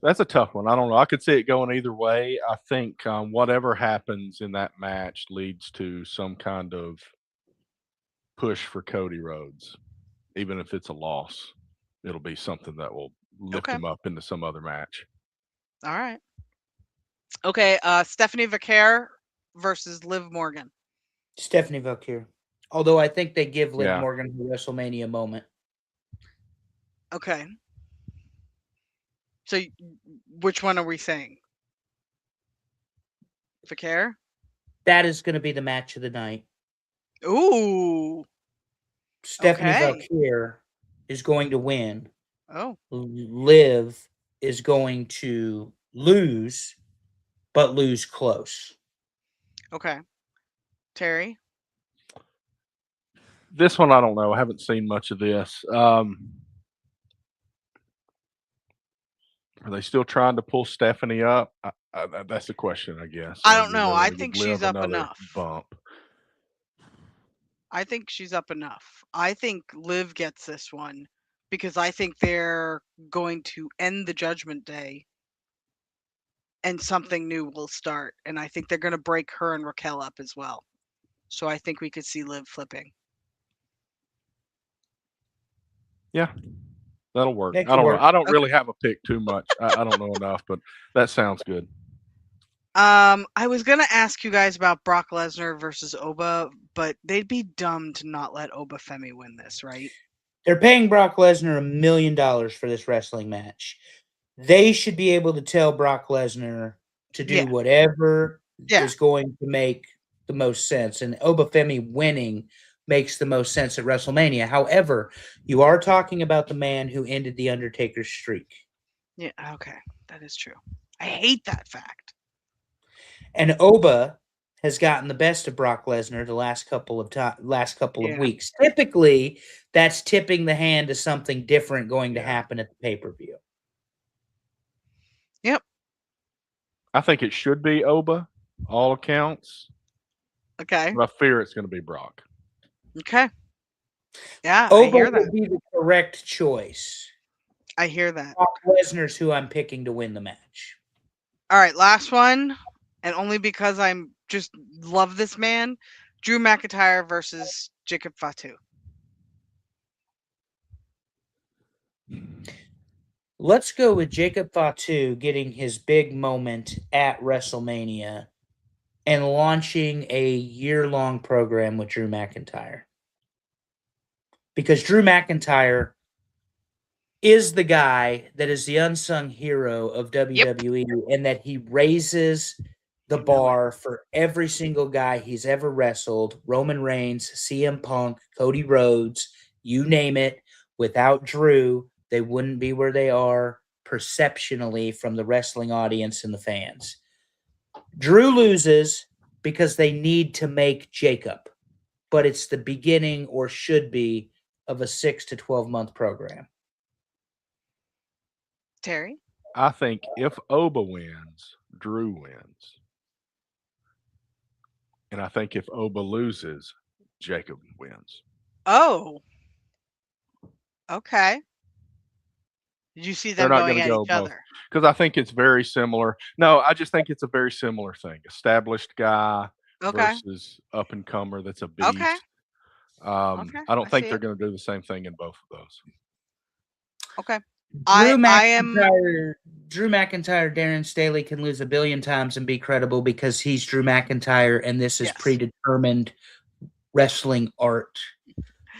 That's a tough one. I don't know. I could see it going either way. I think whatever happens in that match leads to some kind of push for Cody Rhodes. Even if it's a loss, it'll be something that will lift him up into some other match. All right. Okay, Stephanie Vaquer versus Liv Morgan. Stephanie Vaquer. Although I think they give Liv Morgan the WrestleMania moment. Okay. So which one are we saying? Vaquer? That is going to be the match of the night. Ooh. Stephanie Vaquer is going to win. Oh. Liv is going to lose, but lose close. Okay. Terry? This one, I don't know. I haven't seen much of this. Are they still trying to pull Stephanie up? That's the question, I guess. I don't know. I think she's up enough. Bump. I think she's up enough. I think Liv gets this one because I think they're going to end the Judgment Day and something new will start. And I think they're going to break her and Raquel up as well. So I think we could see Liv flipping. Yeah, that'll work. I don't know. I don't really have a pick too much. I don't know enough, but that sounds good. I was gonna ask you guys about Brock Lesnar versus Oba, but they'd be dumb to not let Oba Femi win this, right? They're paying Brock Lesnar $1 million for this wrestling match. They should be able to tell Brock Lesnar to do whatever is going to make the most sense. And Oba Femi winning makes the most sense at WrestleMania. However, you are talking about the man who ended the Undertaker's streak. Yeah, okay. That is true. I hate that fact. And Oba has gotten the best of Brock Lesnar the last couple of weeks. Typically, that's tipping the hand to something different going to happen at the pay-per-view. Yep. I think it should be Oba, all accounts. Okay. But I fear it's going to be Brock. Okay. Yeah, Oba I hear that. would be the correct choice. I hear that. Brock Lesnar's who I'm picking to win the match. All right, last one, and only because I'm just love this man, Drew McIntyre versus Jacob Fatu. Let's go with Jacob Fatu getting his big moment at WrestleMania and launching a year-long program with Drew McIntyre. Because Drew McIntyre is the guy that is the unsung hero of WWE and that he raises the bar for every single guy he's ever wrestled. Roman Reigns, CM Punk, Cody Rhodes, you name it. Without Drew, they wouldn't be where they are perceptionally from the wrestling audience and the fans. Drew loses because they need to make Jacob, but it's the beginning or should be of a 6 to 12 month program. Terry? I think if Oba wins, Drew wins. And I think if Oba loses, Jacob wins. Oh. Okay. Did you see them going at each other? Because I think it's very similar. No, I just think it's a very similar thing. Established guy versus up-and-comer that's a beast. I don't think they're going to do the same thing in both of those. Okay. Drew McIntyre, Darren Staley can lose 1 billion times and be credible because he's Drew McIntyre and this is predetermined wrestling art.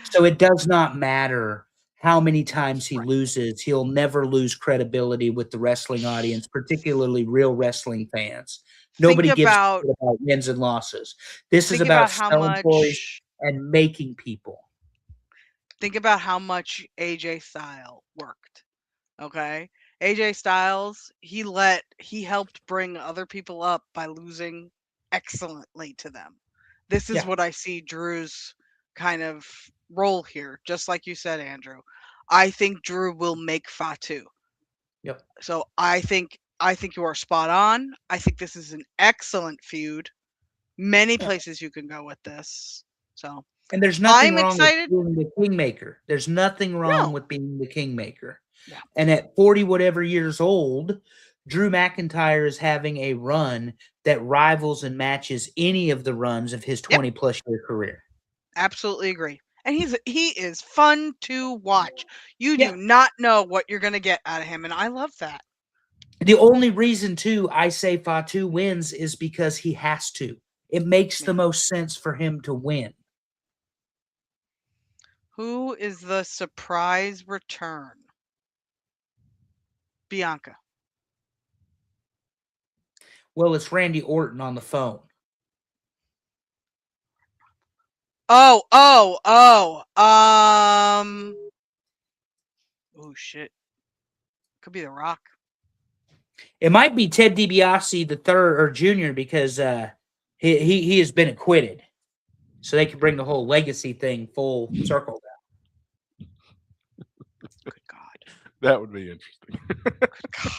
So it does not matter how many times he loses. He'll never lose credibility with the wrestling audience, particularly real wrestling fans. Nobody gives a shit about wins and losses. This is about selling toys and making people. Think about how much AJ Styles worked. Okay? AJ Styles, he helped bring other people up by losing excellently to them. This is what I see Drew's kind of role here, just like you said, Andrew. I think Drew will make Fatu. Yep. So I think you are spot on. I think this is an excellent feud. Many places you can go with this. So and there's nothing wrong with being the Kingmaker. There's nothing wrong with being the Kingmaker. Yeah. And at 40 whatever years old, Drew McIntyre is having a run that rivals and matches any of the runs of his 20 plus year career. Absolutely agree. And he is fun to watch. You do not know what you're going to get out of him, and I love that. The only reason, too, I say Fatu wins is because he has to. It makes the most sense for him to win. Who is the surprise return? Bianca. Well, it's Randy Orton on the phone. Oh, shit. Could be The Rock. It might be Ted DiBiase the third or junior because he has been acquitted. So they can bring the whole legacy thing full circle down. Good God. That would be interesting.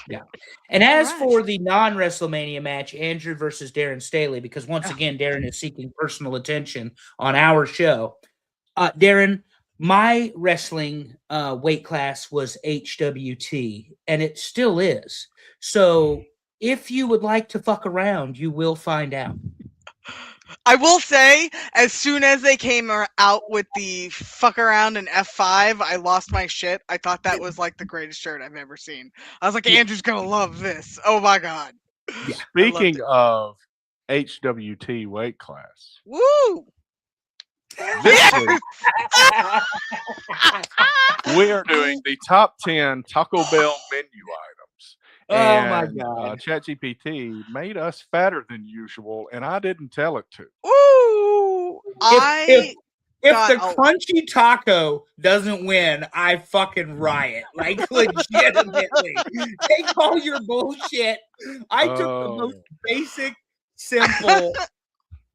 Yeah. And as for the non-WrestleMania match, Andrew versus Darren Staley, because once again, Darren is seeking personal attention on our show. Darren, my wrestling weight class was HWT, and it still is. So if you would like to fuck around, you will find out. I will say, as soon as they came out with the fuck around in F5, I lost my shit. I thought that was like the greatest shirt I've ever seen. I was like, Andrew's going to love this. Oh my God. Yeah. Speaking of HWT weight class. Woo! This week, we are doing the top 10 Taco Bell menu items. Oh my God. ChatGPT made us fatter than usual, and I didn't tell it to. Ooh! If the crunchy taco doesn't win, I fucking riot. Like, legitimately. Take all your bullshit. I took the most basic, simple.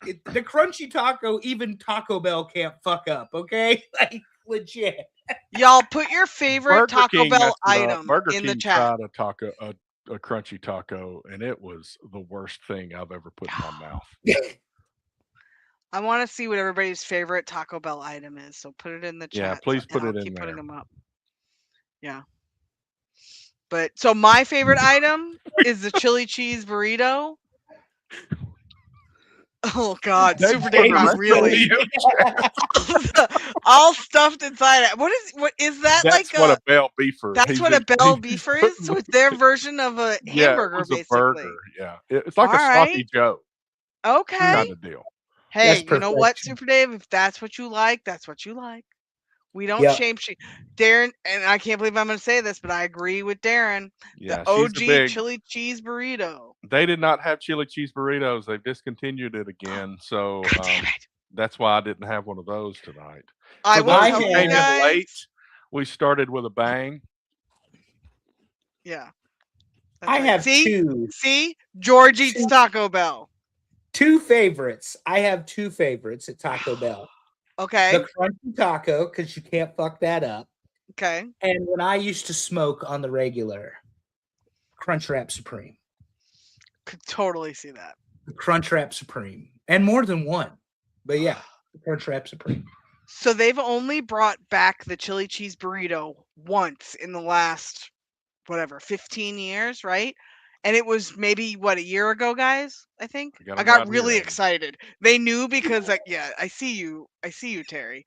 The crunchy taco, even Taco Bell can't fuck up, okay? Like, legit. Y'all put your favorite Taco Bell item Burger in King the chat. Tried a crunchy taco, and it was the worst thing I've ever put in my mouth. I want to see what everybody's favorite Taco Bell item is, so put it in the chat. Yeah, please put it in there. Keep putting them up. Yeah. But so my favorite item is the chili cheese burrito. Oh God, Super Dangerous, really? All stuffed inside it. What is that? That's like what a Bell Beefer. That's what a Bell Beefer is. So it's their version of a hamburger, it's basically. A burger. Yeah, it's like a sloppy Joe. Okay. Kind of deal. Hey, you know what, Super Dave? If that's what you like, that's what you like. We don't shame Darren, and I can't believe I'm going to say this, but I agree with Darren. Yeah, the OG chili cheese burrito. They did not have chili cheese burritos. They've discontinued it again. So that's why I didn't have one of those tonight. I will tell you guys. Late, we started with a bang. Yeah. I have two. See? George eats Taco Bell. Two favorites. I have two favorites at Taco Bell. Okay. The crunchy taco, because you can't fuck that up. Okay. And when I used to smoke on the regular, Crunchwrap Supreme. Could totally see that. The Crunchwrap Supreme. And more than one. But yeah, the Crunchwrap Supreme. So they've only brought back the chili cheese burrito once in the last, 15 years, right? And it was maybe a year ago, guys. I think I got really excited. They knew because, I see you, Terry.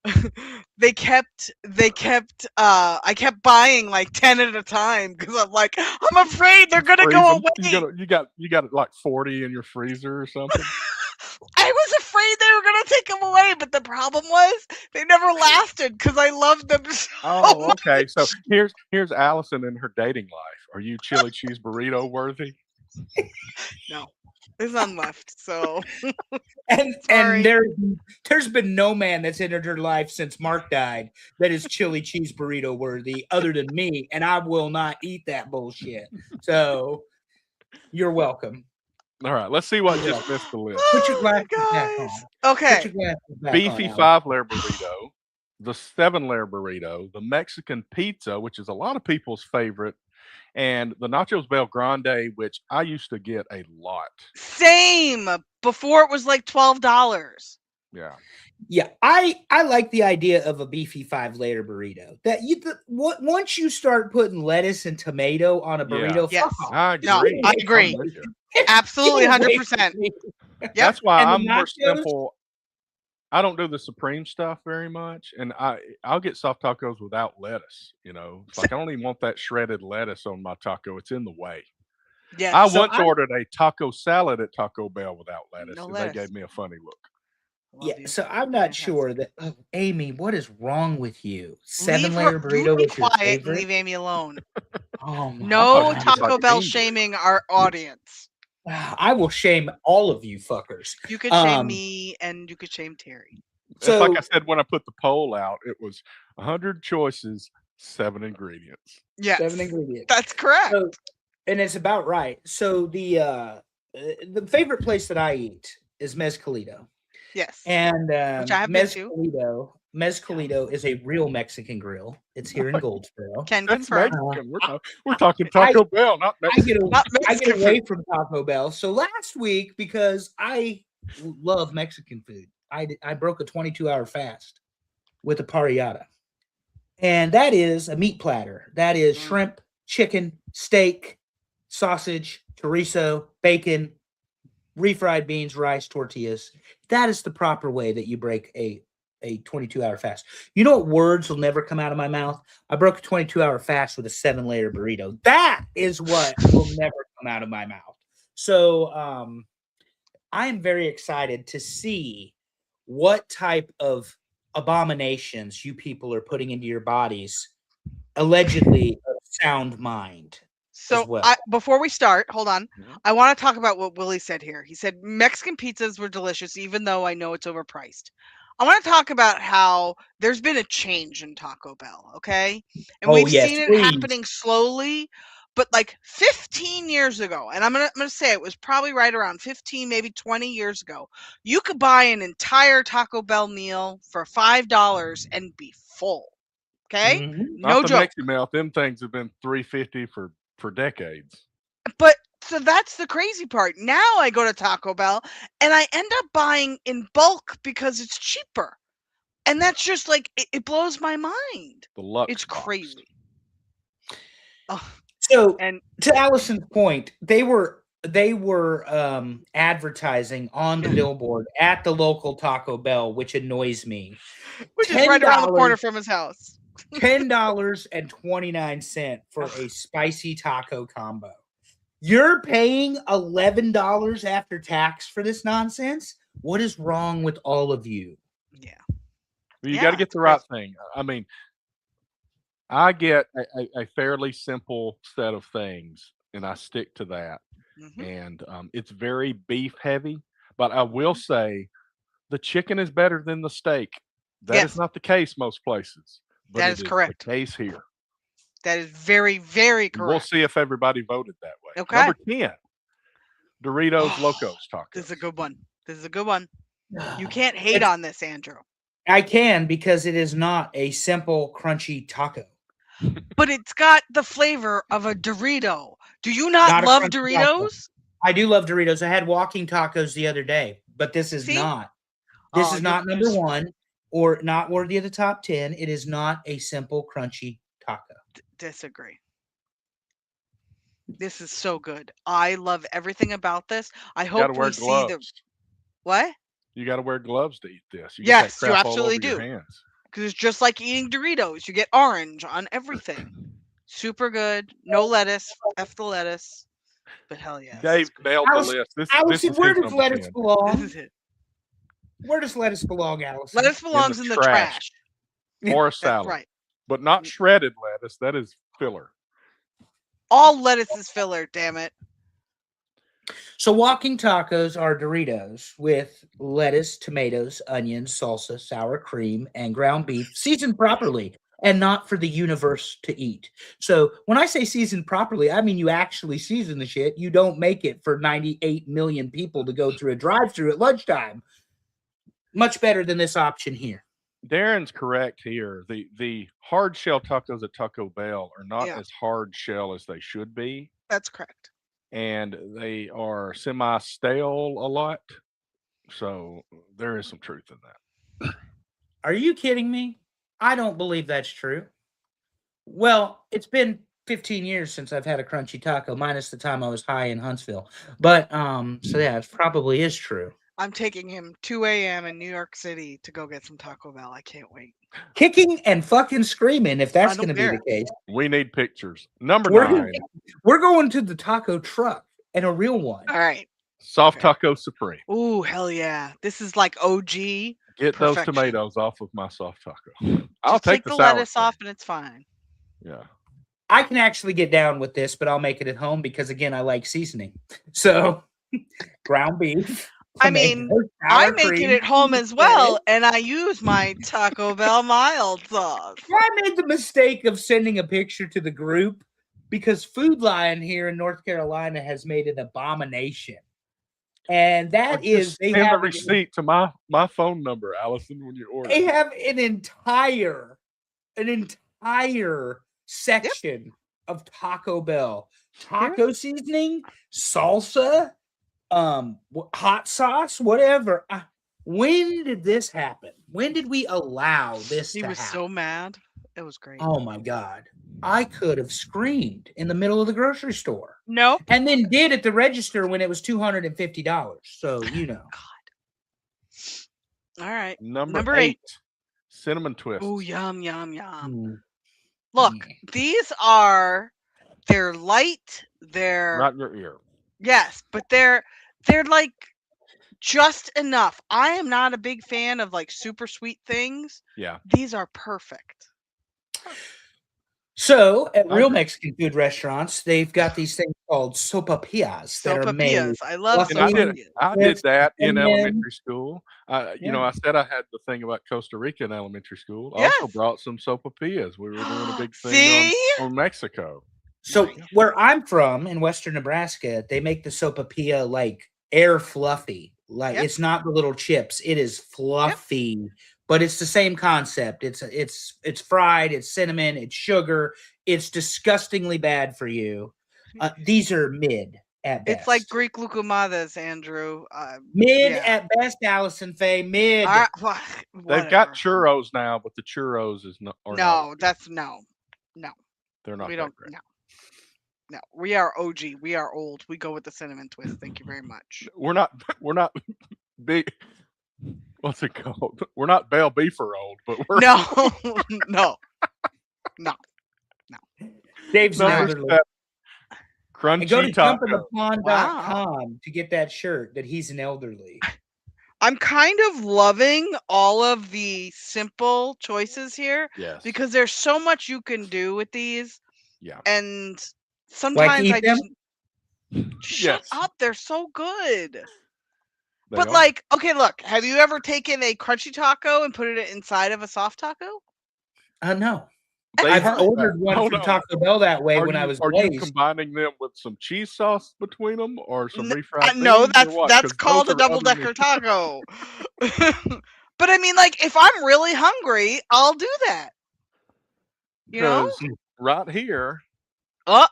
I kept buying like 10 at a time because I'm like, I'm afraid they're gonna go away. You got like 40 in your freezer or something. I was afraid they were gonna take them away, but the problem was they never lasted because I loved them so much. Okay. So here's Allison in her dating life. Are you chili cheese burrito worthy? No. There's none left. So and sorry. there's been no man that's entered her life since Mark died that is chili cheese burrito worthy other than me, and I will not eat that bullshit. So you're welcome. All right, let's see what just missed the list. Put your glasses back on. Okay. Put your glasses back Beefy on, 5-layer burrito, the 7-layer burrito, the Mexican pizza, which is a lot of people's favorite, and the Nachos Bel Grande, which I used to get a lot. Same. Before it was like $12. Yeah. Yeah, I like the idea of a beefy 5-layer burrito. That once you start putting lettuce and tomato on a burrito, yes, I agree. No, I agree. Absolutely, 100%. Yep. That's why I'm more simple. I don't do the supreme stuff very much, and I'll get soft tacos without lettuce. You know, it's like I don't even want that shredded lettuce on my taco; it's in the way. Yeah, I once ordered a taco salad at Taco Bell without lettuce, and they gave me a funny look. Yeah, so I'm not sure that. Oh, Amy, what is wrong with you? 7-layer burrito with your favorite? And leave Amy alone. Oh, no Taco Bell shaming our audience. I will shame all of you fuckers. You could shame me, and you could shame Terry. So, like I said, when I put the poll out, it was 100 choices, 7 ingredients. Yes, 7 ingredients. That's correct. So, and it's about right. So the favorite place that I eat is Mezcalito. Yes. And which I have Mezcalito is a real Mexican grill. It's here in Goldsboro. Can confirm. We're talking Taco Bell, not Mexican. I get away from Taco Bell. So last week, because I love Mexican food, I broke a 22-hour fast with a parrillada. And that is a meat platter. That is shrimp, chicken, steak, sausage, chorizo, bacon, refried beans, rice, tortillas. That is the proper way that you break a 22-hour fast. You know what words will never come out of my mouth? I broke a 22-hour fast with a 7-layer burrito. That is what will never come out of my mouth. So I am very excited to see what type of abominations you people are putting into your bodies, allegedly of sound mind. So before we start, hold on. I want to talk about what Willie said here. He said Mexican pizzas were delicious, even though I know it's overpriced. I want to talk about how there's been a change in Taco Bell, okay? And we've seen it happening slowly, but like 15 years ago, and I'm gonna say it was probably right around 15, maybe 20 years ago, you could buy an entire Taco Bell meal for $5 and be full. Okay? Mm-hmm. No joke. Mexican mouth, them things have been $3.50 for decades. But so that's the crazy part. Now I go to Taco Bell and I end up buying in bulk because it's cheaper. And that's just like it blows my mind. It's crazy. Oh. So and to Allison's point, they were advertising on the billboard at the local Taco Bell, which annoys me. Which is right around the corner from his house. $10.29 for a spicy taco combo. You're paying $11 after tax for this nonsense? What is wrong with all of you? Yeah. Well, you got to get the right thing. I mean, I get a fairly simple set of things, and I stick to that. Mm-hmm. And it's very beef heavy, but I will say the chicken is better than the steak. That is not the case most places. But that is correct. The case here. That is very, very correct. We'll see if everybody voted that way. Okay. Number 10, Doritos Locos Tacos. This is a good one. You can't hate on this, Andrew. I can, because it is not a simple, crunchy taco. But it's got the flavor of a Dorito. Do you not love Doritos? Taco. I do love Doritos. I had walking tacos the other day, but this is not. This is not number one. Or not worthy of the top 10. It is not a simple, crunchy taco. Disagree. This is so good. I love everything about this. I hope we see the... What? You got to wear gloves to eat this. Yes, you absolutely do. Because it's just like eating Doritos. You get orange on everything. Super good. No lettuce. F the lettuce. But hell yeah. Dave nailed the list. Allison, where does lettuce belong? This is it. Where does lettuce belong, Allison? Lettuce belongs in the trash. Or a salad. Right. But not shredded lettuce. That is filler. All lettuce is filler, damn it. So walking tacos are Doritos with lettuce, tomatoes, onions, salsa, sour cream, and ground beef seasoned properly and not for the universe to eat. So when I say seasoned properly, I mean you actually season the shit. You don't make it for 98 million people to go through a drive-through at lunchtime. Much better than this option here. Darren's correct here. The hard shell tacos at Taco Bell are not as hard shell as they should be. That's correct. And they are semi-stale a lot. So there is some truth in that. Are you kidding me? I don't believe that's true. Well, it's been 15 years since I've had a crunchy taco, minus the time I was high in Huntsville. But so yeah, it probably is true. I'm taking him 2 a.m. in New York City to go get some Taco Bell. I can't wait. Kicking and fucking screaming if that's going to be the case. We need pictures. Number 9. We're going to the taco truck and a real one. All right. Soft Taco Supreme. Ooh, hell yeah. This is like OG. Get those tomatoes off of my soft taco. I'll take the lettuce off and it's fine. Yeah. I can actually get down with this, but I'll make it at home because, again, I like seasoning. So, ground beef. I mean, I make it at home as well, and I use my Taco Bell mild sauce. I made the mistake of sending a picture to the group because Food Lion here in North Carolina has made an abomination. And that is, they have a receipt to my phone number, Allison, when you order. They have an entire section of Taco Bell, taco seasoning, salsa, hot sauce, whatever. When did this happen? When did we allow this to happen? He was so mad. It was great. Oh my God. I could have screamed in the middle of the grocery store. No. And then did at the register when it was $250. So, you know. God. All right. Number 8. Cinnamon twist. Oh, yum, yum, yum. Look, they're light. They're right in your ear. Yes, but they're like just enough. I am not a big fan of like super sweet things. Yeah. These are perfect. So at real Mexican food restaurants, they've got these things called sopapillas that are made. I love sopapillas. I did that in elementary school. You know, I said I had the thing about Costa Rica in elementary school. I also brought some sopapillas. We were doing a big thing on Mexico. So where I'm from in Western Nebraska, they make the sopapilla like air fluffy. Like it's not the little chips. It is fluffy, but it's the same concept. It's fried, it's cinnamon, it's sugar. It's disgustingly bad for you. These are mid at best. It's like Greek lucamadas, Andrew. Mid at best, Allison Faye. Mid. They've got churros now, but the churros is not. No, that's no. They're not. We don't. Great. No, we are OG. We are old. We go with the cinnamon twist. Thank you very much. We're not big. What's it called? We're not Bell Beefer old, but we're no. Dave's Crunchy and go to jumpinthepond.com to get that shirt that he's an elderly. I'm kind of loving all of the simple choices here. Yes. Because there's so much you can do with these. Yeah. And sometimes I just shut up. They're so good. But are. like, okay, look, have you ever taken a crunchy taco and put it inside of a soft taco? No. I've ordered one from Taco Bell that way when I was Are you combining them with some cheese sauce between them or some refried No, that's called a double-decker taco. But I mean, like, if I'm really hungry, I'll do that. You know? Right here. But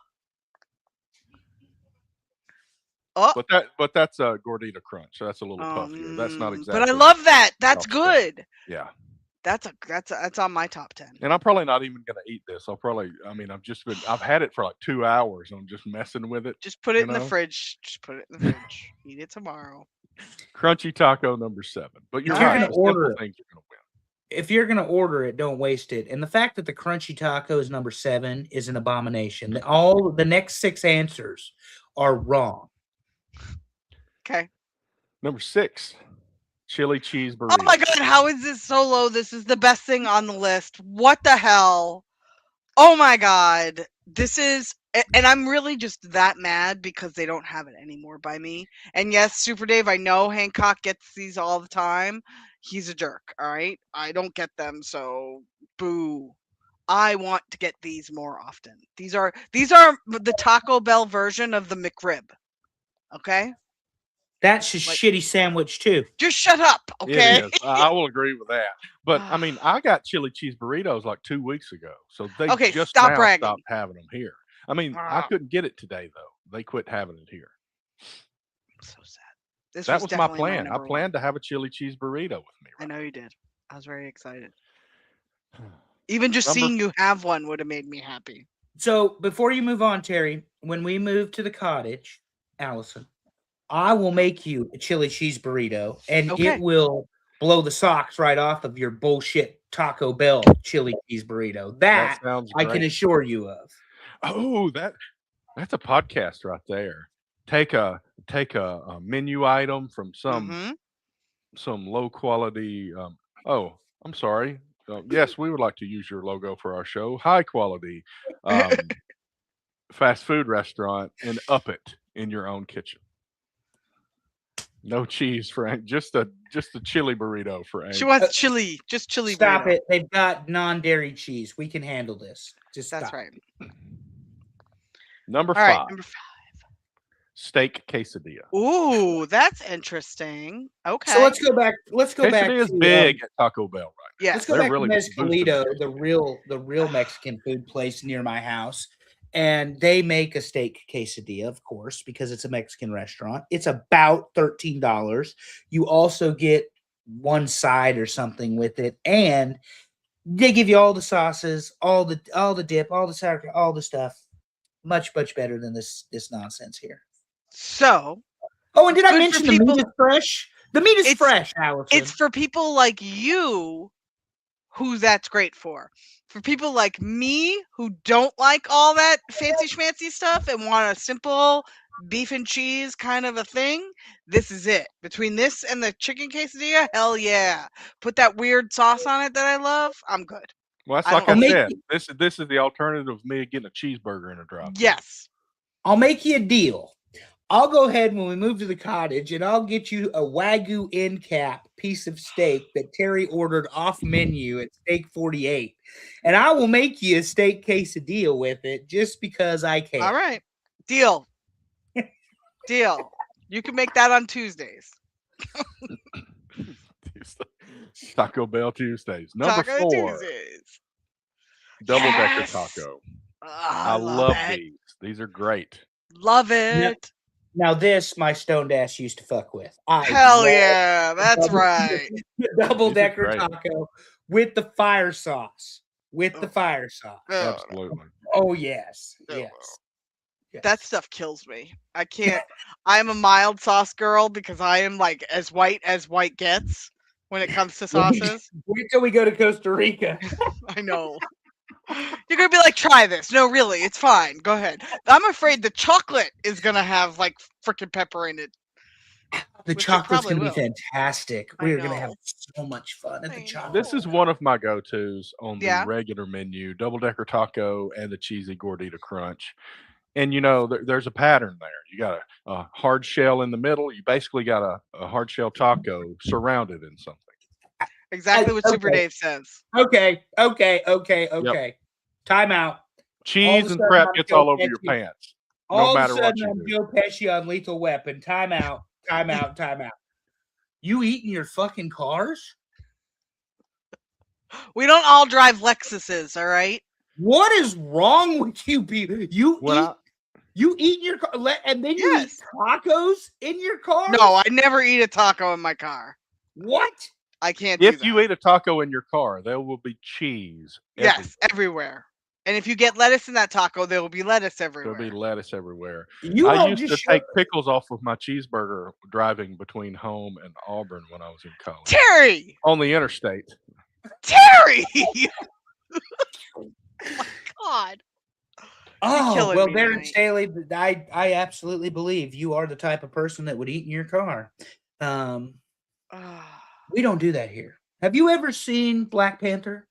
that's a gordita crunch. So that's a little puffier. That's not exactly. But I love that. That's good. Yeah. That's on my top 10. And I'm probably not even gonna eat this. I've had it for like 2 hours. I'm just messing with it. Just put it in the fridge. Eat it tomorrow. Crunchy taco number 7. But you're right. Things are gonna win. If you're gonna order it, don't waste it. And the fact that the crunchy taco is number 7 is an abomination. All the next 6 answers are wrong. Okay. Number 6. Chili cheese burrito. Oh my God, how is this so low? This is the best thing on the list. What the hell? Oh my God. This is, and I'm really just that mad because they don't have it anymore by me. And yes, Super Dave, I know Hancock gets these all the time. He's a jerk, all right? I don't get them, so boo. I want to get these more often. These are the Taco Bell version of the McRib. Okay? That's a shitty sandwich too. Just shut up, okay? It is. I will agree with that. But I mean, I got chili cheese burritos like 2 weeks ago, so they just stop now bragging. stopped having them here. I mean, I couldn't get it today though. They quit having it here. I'm so sad. That was my plan. I planned to have a chili cheese burrito with me. I know you did. I was very excited. Even just seeing you have one would have made me happy. So before you move on, Terry, when we move to the cottage, Allison, I will make you a chili cheese burrito, and it will blow the socks right off of your bullshit Taco Bell chili cheese burrito. That sounds great. I can assure you of. Oh, that's a podcast right there. Take a menu item from some low quality. Oh, I'm sorry. Yes, we would like to use your logo for our show. High quality fast food restaurant, and up it in your own kitchen. No cheese for Hank. Just a chili burrito for Hank. She wants chili. Just chili. Stop it. They've got non-dairy cheese. We can handle this. That's right. Number 5. Steak quesadilla. Ooh, that's interesting. Okay. So let's go back. Quesadilla is big at Taco Bell, right? Yeah. Let's go back to Mezcalito, the real Mexican food place near my house. And they make a steak quesadilla, of course, because it's a Mexican restaurant. It's about $13. You also get one side or something with it, and they give you all the sauces, all the dip, all the sour, all the stuff. Much better than this nonsense here. So, and did I mention the meat is fresh? The meat is fresh, Allison. It's for people like you who that's great for. For people like me who don't like all that fancy schmancy stuff and want a simple beef and cheese kind of a thing, this is it. Between this and the chicken quesadilla, hell yeah. Put that weird sauce on it that I love, I'm good. Well, that's like I said. This is the alternative of me getting a cheeseburger in a drive. Yes. I'll make you a deal. I'll go ahead when we move to the cottage, and I'll get you a Wagyu end cap piece of steak that Terry ordered off menu at Steak 48. And I will make you a steak quesadilla with it just because I can. All right. Deal. Deal. You can make that on Tuesdays. Taco Bell Tuesdays. Number 4. Tuesdays. Double decker taco. I love these. These are great. Love it. Now this, my stoned ass used to fuck with. Hell yeah, that's right. Double decker taco with the fire sauce. Absolutely. Oh yes. Yes. That stuff kills me. I can't. I'm a mild sauce girl because I am like as white gets when it comes to sauces. Wait till we go to Costa Rica. I know. You're going to be like, try this. No, really, it's fine. Go ahead. I'm afraid the chocolate is going to have like freaking pepper in it. The chocolate's going to be fantastic. We're going to have so much fun at the chocolate. This is one of my go-tos on the regular menu. Double-decker taco and the cheesy gordita crunch. And, you know, there's a pattern there. You got a hard shell in the middle. You basically got a hard shell taco surrounded in something. Exactly what Super Dave says. Okay. Yep. Time out. Cheese and crap gets all over your pants. No matter what you do. I'm Joe Pesci on Lethal Weapon. Time out. You eating your fucking cars? We don't all drive Lexuses, all right? What is wrong with you people? You eat in your car, and then you eat tacos in your car? No, I never eat a taco in my car. What? I can't do that. If you eat a taco in your car, there will be cheese. Yes, everywhere. And if you get lettuce in that taco, there will be lettuce everywhere. There'll be lettuce everywhere. I used to take pickles off of my cheeseburger driving between home and Auburn when I was in college. Terry! On the interstate. Terry! Oh my God. Oh, well, Darren Staley, I absolutely believe you are the type of person that would eat in your car. We don't do that here. Have you ever seen Black Panther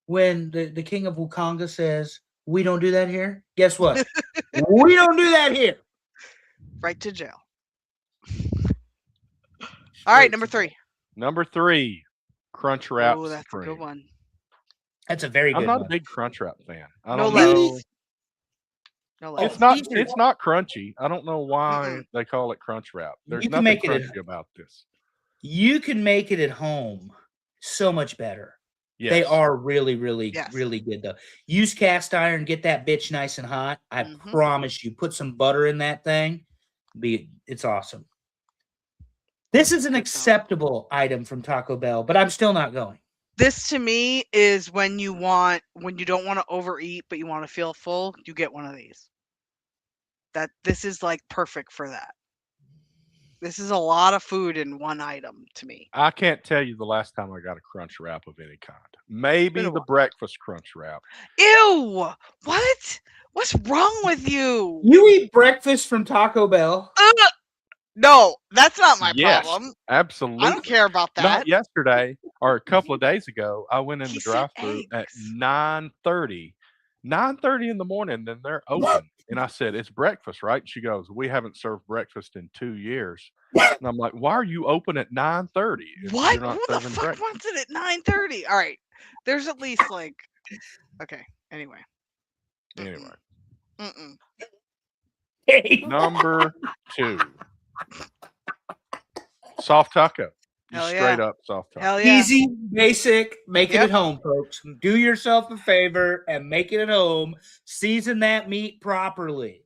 when the king of Wakanda says, We don't do that here. Guess what? We don't do that here. Right to jail. All right, number 3. Number 3, Crunch Wrap. Oh, that's Supreme. a good one. That's a very good one. I'm not a big Crunch Wrap fan. I No don't know. lettuce. No lettuce. It's not crunchy. I don't know why they call it Crunch Wrap. There's You can nothing make it crunchy about this. You can make it at home so much better. Yes. They are really, really, really good though. Use cast iron, get that bitch nice and hot. I promise you, put some butter in that thing. It's awesome. This is an acceptable item from Taco Bell, but I'm still not going. This to me is when you don't want to overeat, but you want to feel full, you get one of these. This is like perfect for that. This is a lot of food in one item to me. I can't tell you the last time I got a Crunch Wrap of any kind. Maybe the breakfast Crunch Wrap. Ew! What? What's wrong with you? You eat breakfast from Taco Bell? No, that's not my problem. Absolutely. I don't care about that. Not yesterday or a couple of days ago, I went in the drive-thru at 9:30. 9:30 in the morning, and they're open. And I said, "It's breakfast, right?" And she goes, "We haven't served breakfast in 2 years." And I'm like, "Why are you open at 9:30? What? Who the fuck wants it at 9:30? All right, there's at least like, okay. Anyway. Number 2, soft taco. Straight up soft taco. Hell yeah. Easy, basic, make it at home, folks. Do yourself a favor and make it at home. Season that meat properly.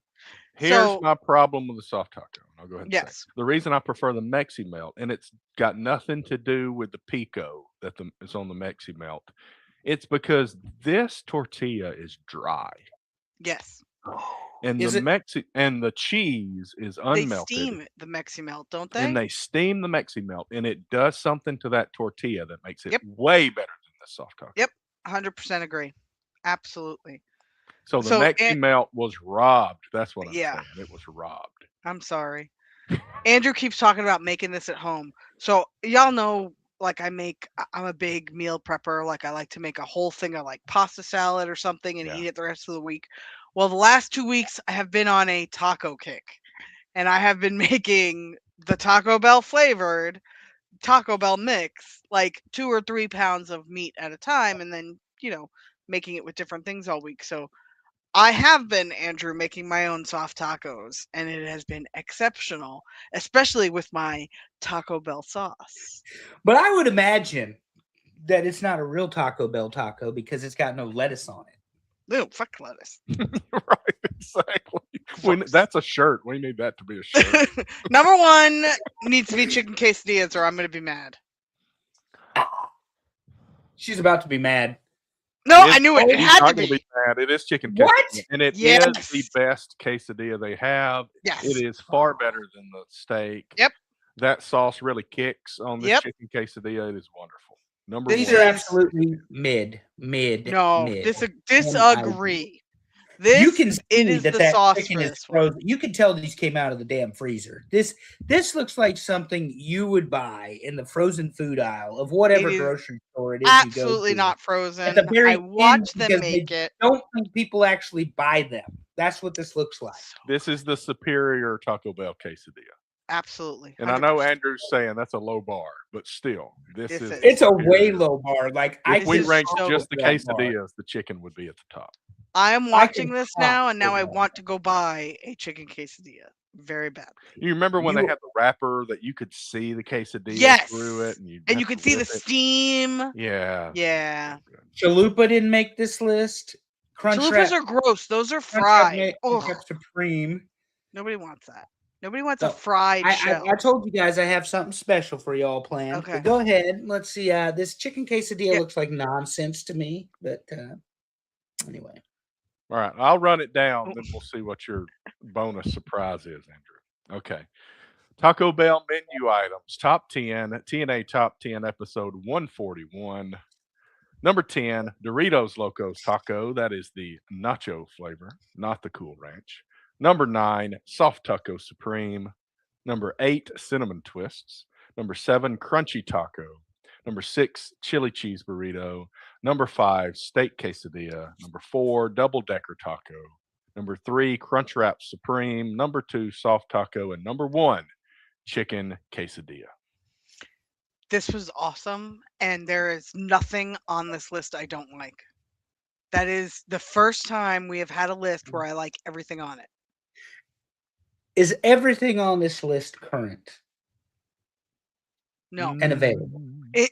Here's my problem with the soft taco. I'll go ahead and Yes. say the reason I prefer the Mexi Melt, and it's got nothing to do with the pico that is on the Mexi Melt. It's because this tortilla is dry. Yes. And the cheese is unmelted. They steam the Mexi Melt, don't they? And they steam the Mexi Melt, and it does something to that tortilla that makes it way better than the soft taco. Yep, 100% agree. Absolutely. So the Mexi Melt was robbed. That's what I'm saying. It was robbed. I'm sorry. Andrew keeps talking about making this at home. So y'all know, like I'm a big meal prepper. Like I like to make a whole thing of like pasta salad or something and eat it the rest of the week. Well, the last 2 weeks I have been on a taco kick, and I have been making the Taco Bell flavored Taco Bell mix, like 2 or 3 pounds of meat at a time, and then, making it with different things all week. So I have been, Andrew, making my own soft tacos, and it has been exceptional, especially with my Taco Bell sauce. But I would imagine that it's not a real Taco Bell taco because it's got no lettuce on it. No, fuck lettuce. Right, exactly. That's a shirt. We need that to be a shirt. Number 1 needs to be chicken quesadillas, or I'm going to be mad. She's about to be mad. No, I knew it. It had to be. Mad. It is chicken quesadilla. What? And it is the best quesadilla they have. Yes. It is far better than the steak. Yep. That sauce really kicks on this chicken quesadilla. It is wonderful. These are absolutely mid. No, mid. disagree. You can see that sauce chicken is frozen. You can tell these came out of the damn freezer. This looks like something you would buy in the frozen food aisle of whatever grocery store it is. Absolutely not frozen. At the very I watched them make it. Don't think people actually buy them. That's what this looks like. This is the superior Taco Bell quesadilla. Absolutely. 100%. And I know Andrew's saying that's a low bar, but still, it's a way low bar. Like if we rank just the quesadillas, the chicken would be at the top. I am watching this now, and now I want to go buy a chicken quesadilla. Very bad. You remember when they had the wrapper that you could see the quesadilla through it, and you could see the steam. Yeah. Yeah. Chalupa didn't make this list. Chalupas are gross. Those are fried. Supreme. Nobody wants that. Nobody wants a fried shell. I told you guys I have something special for y'all planned. Okay. But go ahead. Let's see. This chicken quesadilla looks like nonsense to me, but anyway. All right. I'll run it down, then we'll see what your bonus surprise is, Andrew. Okay. Taco Bell menu items. Top 10. TNA Top 10, episode 141. Number 10, Doritos Locos Taco. That is the nacho flavor, not the Cool Ranch. Number 9, Soft Taco Supreme. Number 8, Cinnamon Twists. Number 7, Crunchy Taco. Number 6, chili cheese burrito. Number 5, steak quesadilla. Number 4, double decker taco. Number 3, Crunchwrap Supreme. Number 2, soft taco. And number 1, chicken quesadilla. This was awesome, and there is nothing on this list I don't like. That is the first time we have had a list where I like everything on it. Is everything on this list current? No. And available?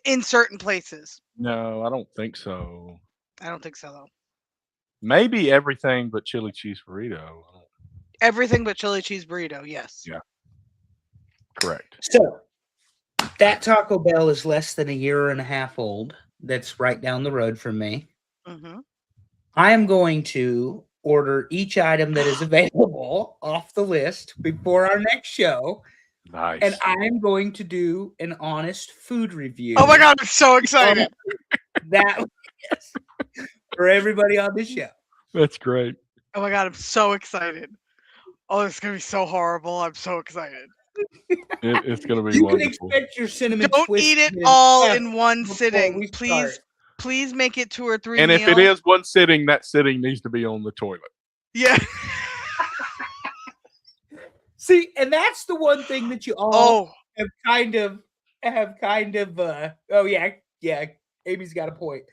In certain places. No, I don't think so. I don't think so, though. Maybe everything but chili cheese burrito. Everything but chili cheese burrito, yes. Yeah. Correct. So, that Taco Bell is less than a year and a half old. That's right down the road from me. Mm-hmm. I am going to order each item that is available off the list before our next show. Nice. And I'm going to do an honest food review. Oh my God, I'm so excited. That yes, for everybody on the show. That's great. Oh my God, I'm so excited. Oh, it's going to be so horrible. I'm so excited. It's going to be You wonderful. can expect your cinnamon Don't twist eat it in all F in one before sitting. we Please, start. please make it 2 or 3 And meals. if it is one sitting, that sitting needs to be on the toilet. Yeah. See, and that's the one thing that you all have kind of oh yeah, Amy's got a point.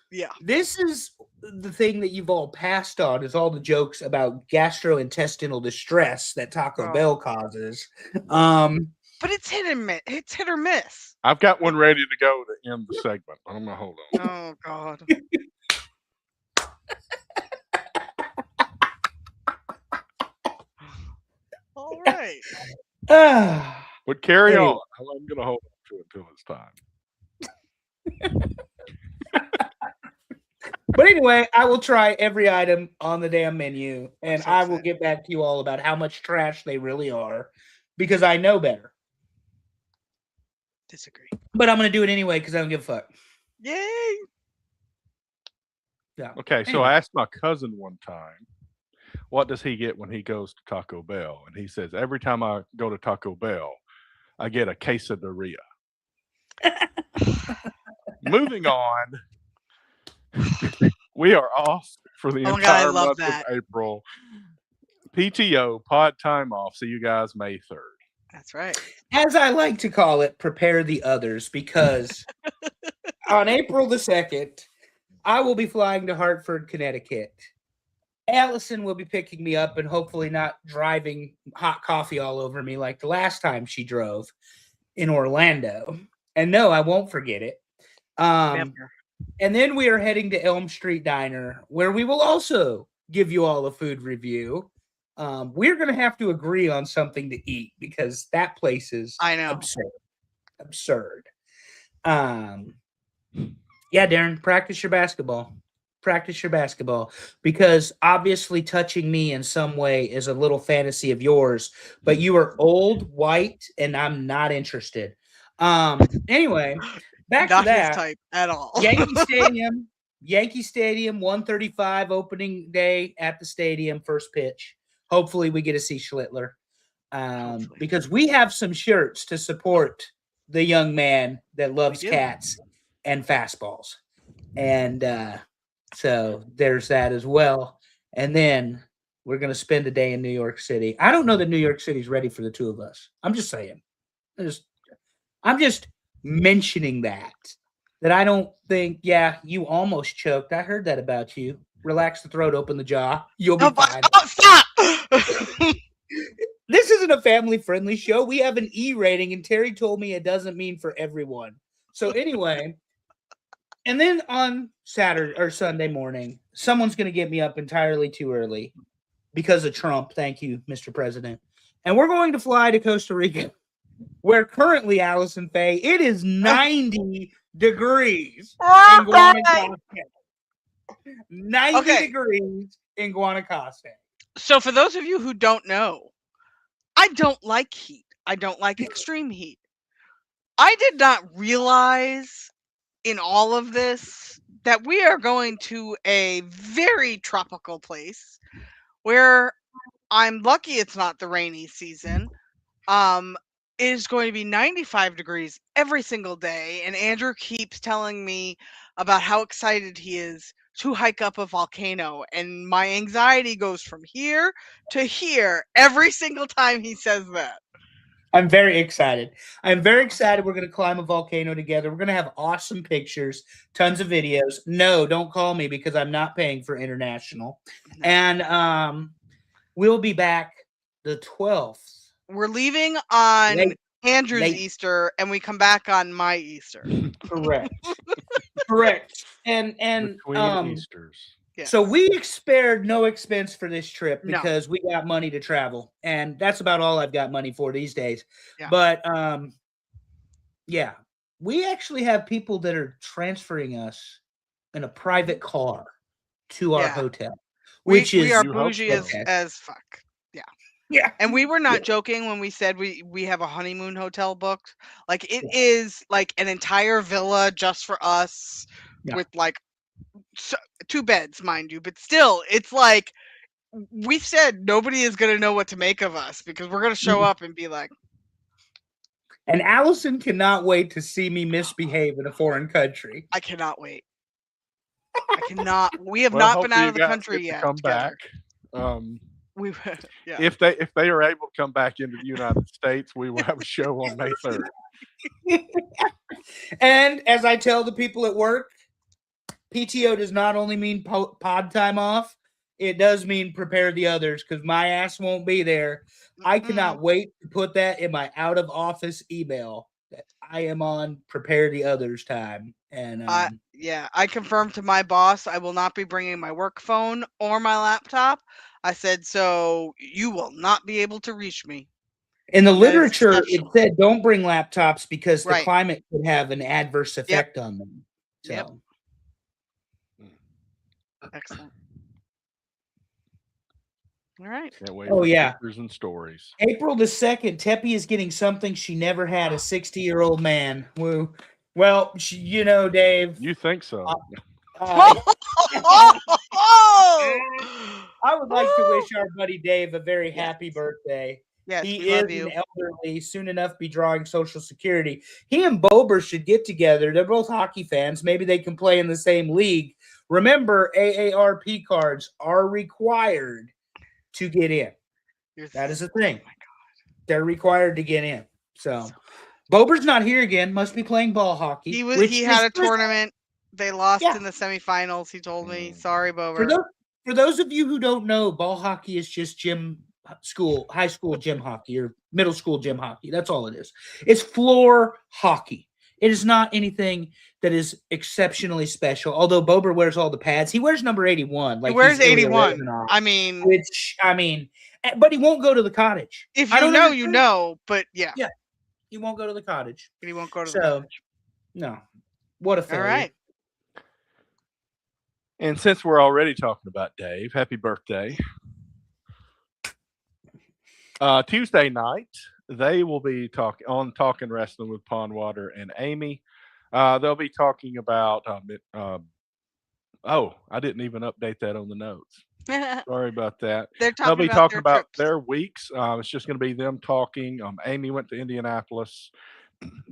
Yeah. This is the thing that you've all passed on is all the jokes about gastrointestinal distress that Taco Bell causes. But it's hit and miss. It's hit or miss. I've got one ready to go to end the segment. I'm going to hold on. Oh God. All right. But carry Hey. on. I'm going to hold on to it until it's time. But anyway, I will try every item on the damn menu, and so I will excited. get back to you all about how much trash they really are, because I know better. Disagree. But I'm going to do it anyway because I don't give a fuck. Yay. Yeah. Okay, so I asked my cousin one time, what does he get when he goes to Taco Bell? And he says, every time I go to Taco Bell, I get a quesadilla. Moving on. We are off for the Oh my God, entire I love month that. of April. PTO, pod time off. See you guys May 3rd. That's right. As I like to call it, prepare the others, because on April the 2nd, I will be flying to Hartford, Connecticut. Allison will be picking me up and hopefully not driving hot coffee all over me like the last time she drove in Orlando. And no, I won't forget it. Never. And then we are heading to Elm Street Diner, where we will also give you all a food review. We're going to have to agree on something to eat because that place is absurd. Yeah, Darren, practice your basketball. Practice your basketball, because obviously touching me in some way is a little fantasy of yours, but you are old, white, and I'm not interested. Anyway, back Not to that. his type at all. Yankee Stadium, 1:35 opening day at the stadium, first pitch. Hopefully we get to see Schlittler, because we have some shirts to support the young man that loves cats and fastballs. And so there's that as well. And then we're going to spend a day in New York City. I don't know that New York City's ready for the two of us. I'm just saying. I'm just mentioning that I don't think, you almost choked. I heard that about you. Relax the throat, open the jaw. You'll be fine. Stop! This isn't a family-friendly show. We have an E rating, and Terry told me it doesn't mean for everyone. So anyway, and then on Saturday or Sunday morning, someone's going to get me up entirely too early because of Trump. Thank you, Mr. President. And we're going to fly to Costa Rica, where currently, Allison Faye, it is 90 degrees in Guanacaste. 90 degrees in Guanacaste. So for those of you who don't know, I don't like heat. I don't like extreme heat. I did not realize in all of this that we are going to a very tropical place where I'm lucky it's not the rainy season. it is going to be 95 degrees every single day. And Andrew keeps telling me about how excited he is to hike up a volcano. And my anxiety goes from here to here every single time he says that. I'm very excited. I'm very excited. We're going to climb a volcano together. We're going to have awesome pictures, tons of videos. No, don't call me because I'm not paying for international. No. And we'll be back the 12th. We're leaving on Andrew's Easter, and we come back on my Easter. Correct. Correct. And between Easters. Yes. So we spared no expense for this trip because we got money to travel, and that's about all I've got money for these days. Yeah. But yeah, we actually have people that are transferring us in a private car to our hotel, which we are bougie as fuck. Yeah. Yeah. And we were not joking when we said we have a honeymoon hotel booked. Like it is like an entire villa just for us with like 2 beds, mind you, but still, it's like we said nobody is going to know what to make of us because we're going to show up and be like. And Allison cannot wait to see me misbehave in a foreign country. I cannot wait. I cannot. We have not been out of the country yet. Come together. back. If they are able to come back into the United States, we will have a show on May 3rd. And as I tell the people at work, PTO does not only mean pod time off, it does mean prepare the others because my ass won't be there. I cannot wait to put that in my out of office email that I am on prepare the others time. And I confirmed to my boss I will not be bringing my work phone or my laptop. I said, so you will not be able to reach me. In the literature, it said don't bring laptops because the climate could have an adverse effect on them. So. Yep. Excellent. All right. Oh, yeah. Pictures and stories. April the 2nd, Teppy is getting something she never had, a 60-year-old man. Woo. Well, you know, Dave. You think so? I would like to wish our buddy Dave a very happy birthday. Yes, he is an elderly, soon enough be drawing Social Security. He and Bober should get together. They're both hockey fans. Maybe they can play in the same league. Remember, AARP cards are required to get in. That is a thing. Oh my God. They're required to get in. So Bober's not here again. Must be playing ball hockey. He had a tournament. They lost in the semifinals. He told me. Sorry, Bober. For those of you who don't know, ball hockey is just high school gym hockey or middle school gym hockey. That's all it is. It's floor hockey. It is not anything that is exceptionally special. Although Bober wears all the pads, he wears number 81. Like he wears 81. But he won't go to the cottage. If you know, you know. But yeah, he won't go to the cottage. He won't go to the cottage. No, what a failure. All right. And since we're already talking about Dave, happy birthday. Tuesday night, they will be talking wrestling with Pondwater and Amy. They'll be talking about. I didn't even update that on the notes. Sorry about that. They'll be talking about their weeks. It's just going to be them talking. Amy went to Indianapolis.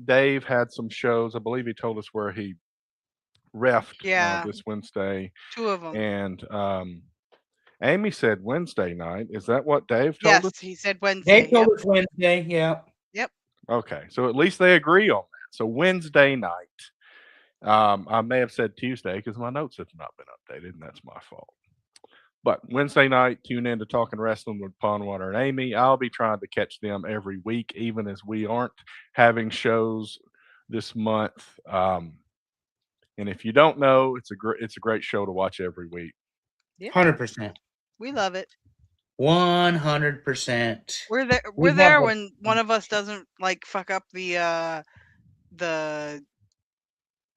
Dave had some shows. I believe he told us where he refed this Wednesday. 2 of them. And Amy said Wednesday night. Is that what Dave told us? Yes, he said Wednesday. Dave told us Wednesday, yeah. Yep. Okay, so at least they agree on that. So Wednesday night. I may have said Tuesday because my notes have not been updated, and that's my fault. But Wednesday night, tune in to Talking Wrestling with Pondwater and Amy. I'll be trying to catch them every week, even as we aren't having shows this month. And if you don't know, it's a great show to watch every week. 100%. We love it. 100%. We're there when one of us doesn't fuck up the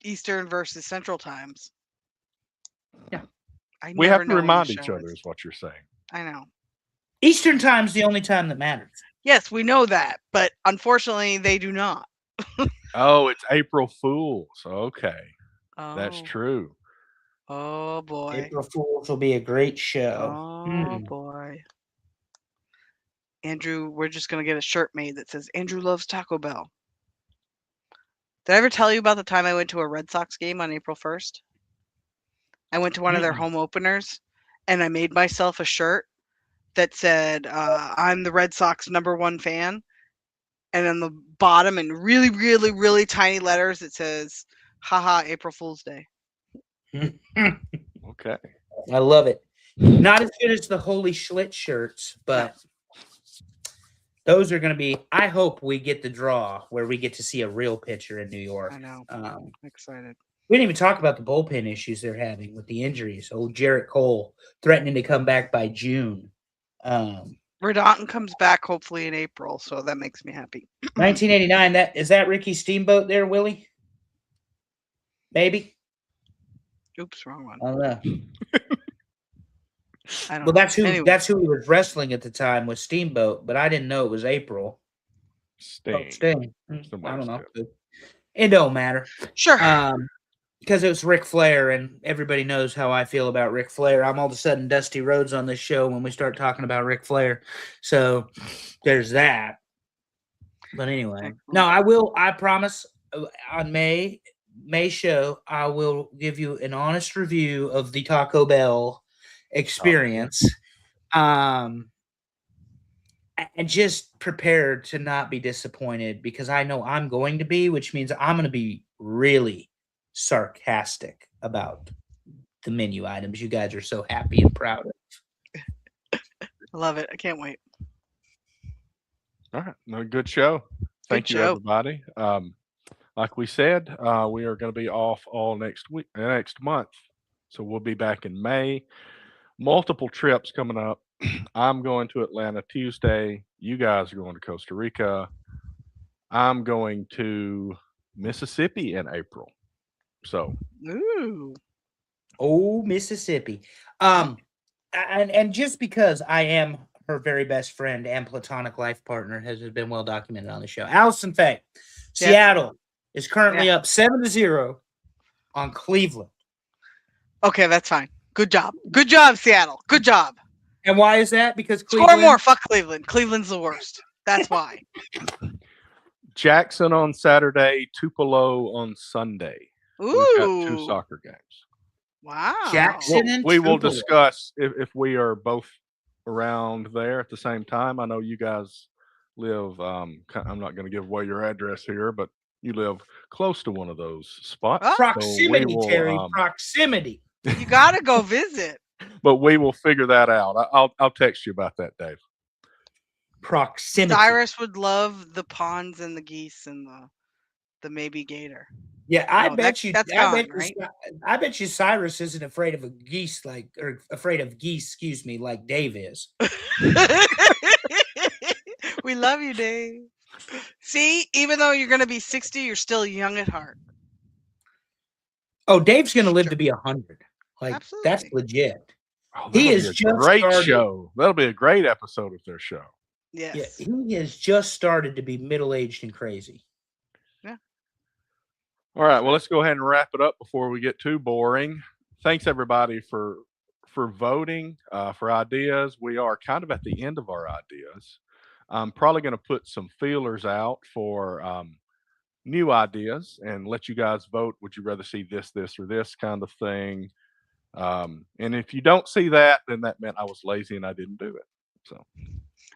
Eastern versus Central times. Yeah. We have to remind each other is what you're saying. I know. Eastern time's the only time that matters. Yes, we know that, but unfortunately they do not. Oh, it's April Fools. Okay. Oh. That's true. Oh boy. April Fools will be a great show. Oh boy. Andrew, we're just going to get a shirt made that says Andrew loves Taco Bell. Did I ever tell you about the time I went to a Red Sox game on April 1st? I went to one of their home openers, and I made myself a shirt that said, I'm the Red Sox #1 fan. And on the bottom, in really, really, really tiny letters, it says, haha, April Fool's Day. Okay. I love it. Not as good as the Holy Schlitz shirts, but those are going to be, I hope we get the draw where we get to see a real pitcher in New York. I know. I'm excited. We didn't even talk about the bullpen issues they're having with the injuries. Old Jarrett Cole threatening to come back by June. Rodon comes back hopefully in April, so that makes me happy. 1989. Is that Ricky Steamboat there, Willie? Maybe. Oops, wrong one. I don't know. I don't Well, that's who Anyway. that's who he was wrestling at the time was Steamboat, but I didn't know it was April. Sting. Oh, Sting. I Somebody don't know. said. It don't matter. Sure. Because it was Ric Flair, and everybody knows how I feel about Ric Flair. I'm all of a sudden Dusty Rhodes on this show when we start talking about Ric Flair. So there's that. But anyway, no, I promise on May show, I will give you an honest review of the Taco Bell experience. And just prepared to not be disappointed because I know I'm going to be, which means I'm going to be really sarcastic about the menu items you guys are so happy and proud of. Love it. I can't wait. All right. No, good show. Thank you, everybody. Like we said, we are going to be off all next month. So we'll be back in May. Multiple trips coming up. I'm going to Atlanta Tuesday. You guys are going to Costa Rica. I'm going to Mississippi in April. So, Mississippi. And just because I am her very best friend and platonic life partner, has been well documented on the show. Allison Faye, Seattle is currently up 7-0 on Cleveland. Okay, that's fine. Good job. Good job, Seattle. Good job. And why is that? Because Cleveland... Score more. Fuck Cleveland. Cleveland's the worst. That's why. Jackson on Saturday, Tupelo on Sunday. Ooh. We've got 2 soccer games. Wow. Jackson and we will Tupelo. discuss if we are both around there at the same time. I know you guys live, I'm not going to give away your address here, but you live close to one of those spots. Proximity, so Terry. Proximity. You got to go visit. But we will figure that out. I'll text you about that, Dave. Proximity. Cyrus would love the ponds and the geese and the maybe gator. Yeah, I bet you Cyrus isn't afraid of geese like Dave is. We love you, Dave. See, even though you're going to be 60, you're still young at heart. Oh, Dave's going to live to be 100. Like, absolutely. That's legit. Oh, he is just great show. That'll be a great episode of their show. Yes. Yeah, he has just started to be middle-aged and crazy. Yeah. All right. Well, let's go ahead and wrap it up before we get too boring. Thanks, everybody, for voting, for ideas. We are kind of at the end of our ideas. I'm probably going to put some feelers out for new ideas and let you guys vote. Would you rather see this, or this kind of thing? And if you don't see that, then that meant I was lazy and I didn't do it. So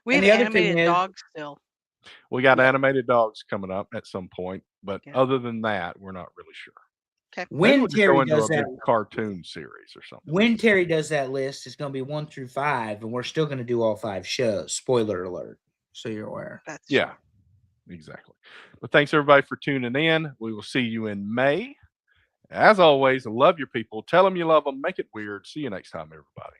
we have animated dogs still. We got animated dogs coming up at some point, but other than that, we're not really sure. Okay. When Terry does that cartoon series or something. When Terry does that list, it's going to be 1 through 5, and we're still going to do all 5 shows. Spoiler alert, so you're aware. That's true. Exactly. But thanks everybody for tuning in. We will see you in May. As always, love your people. Tell them you love them. Make it weird. See you next time, everybody.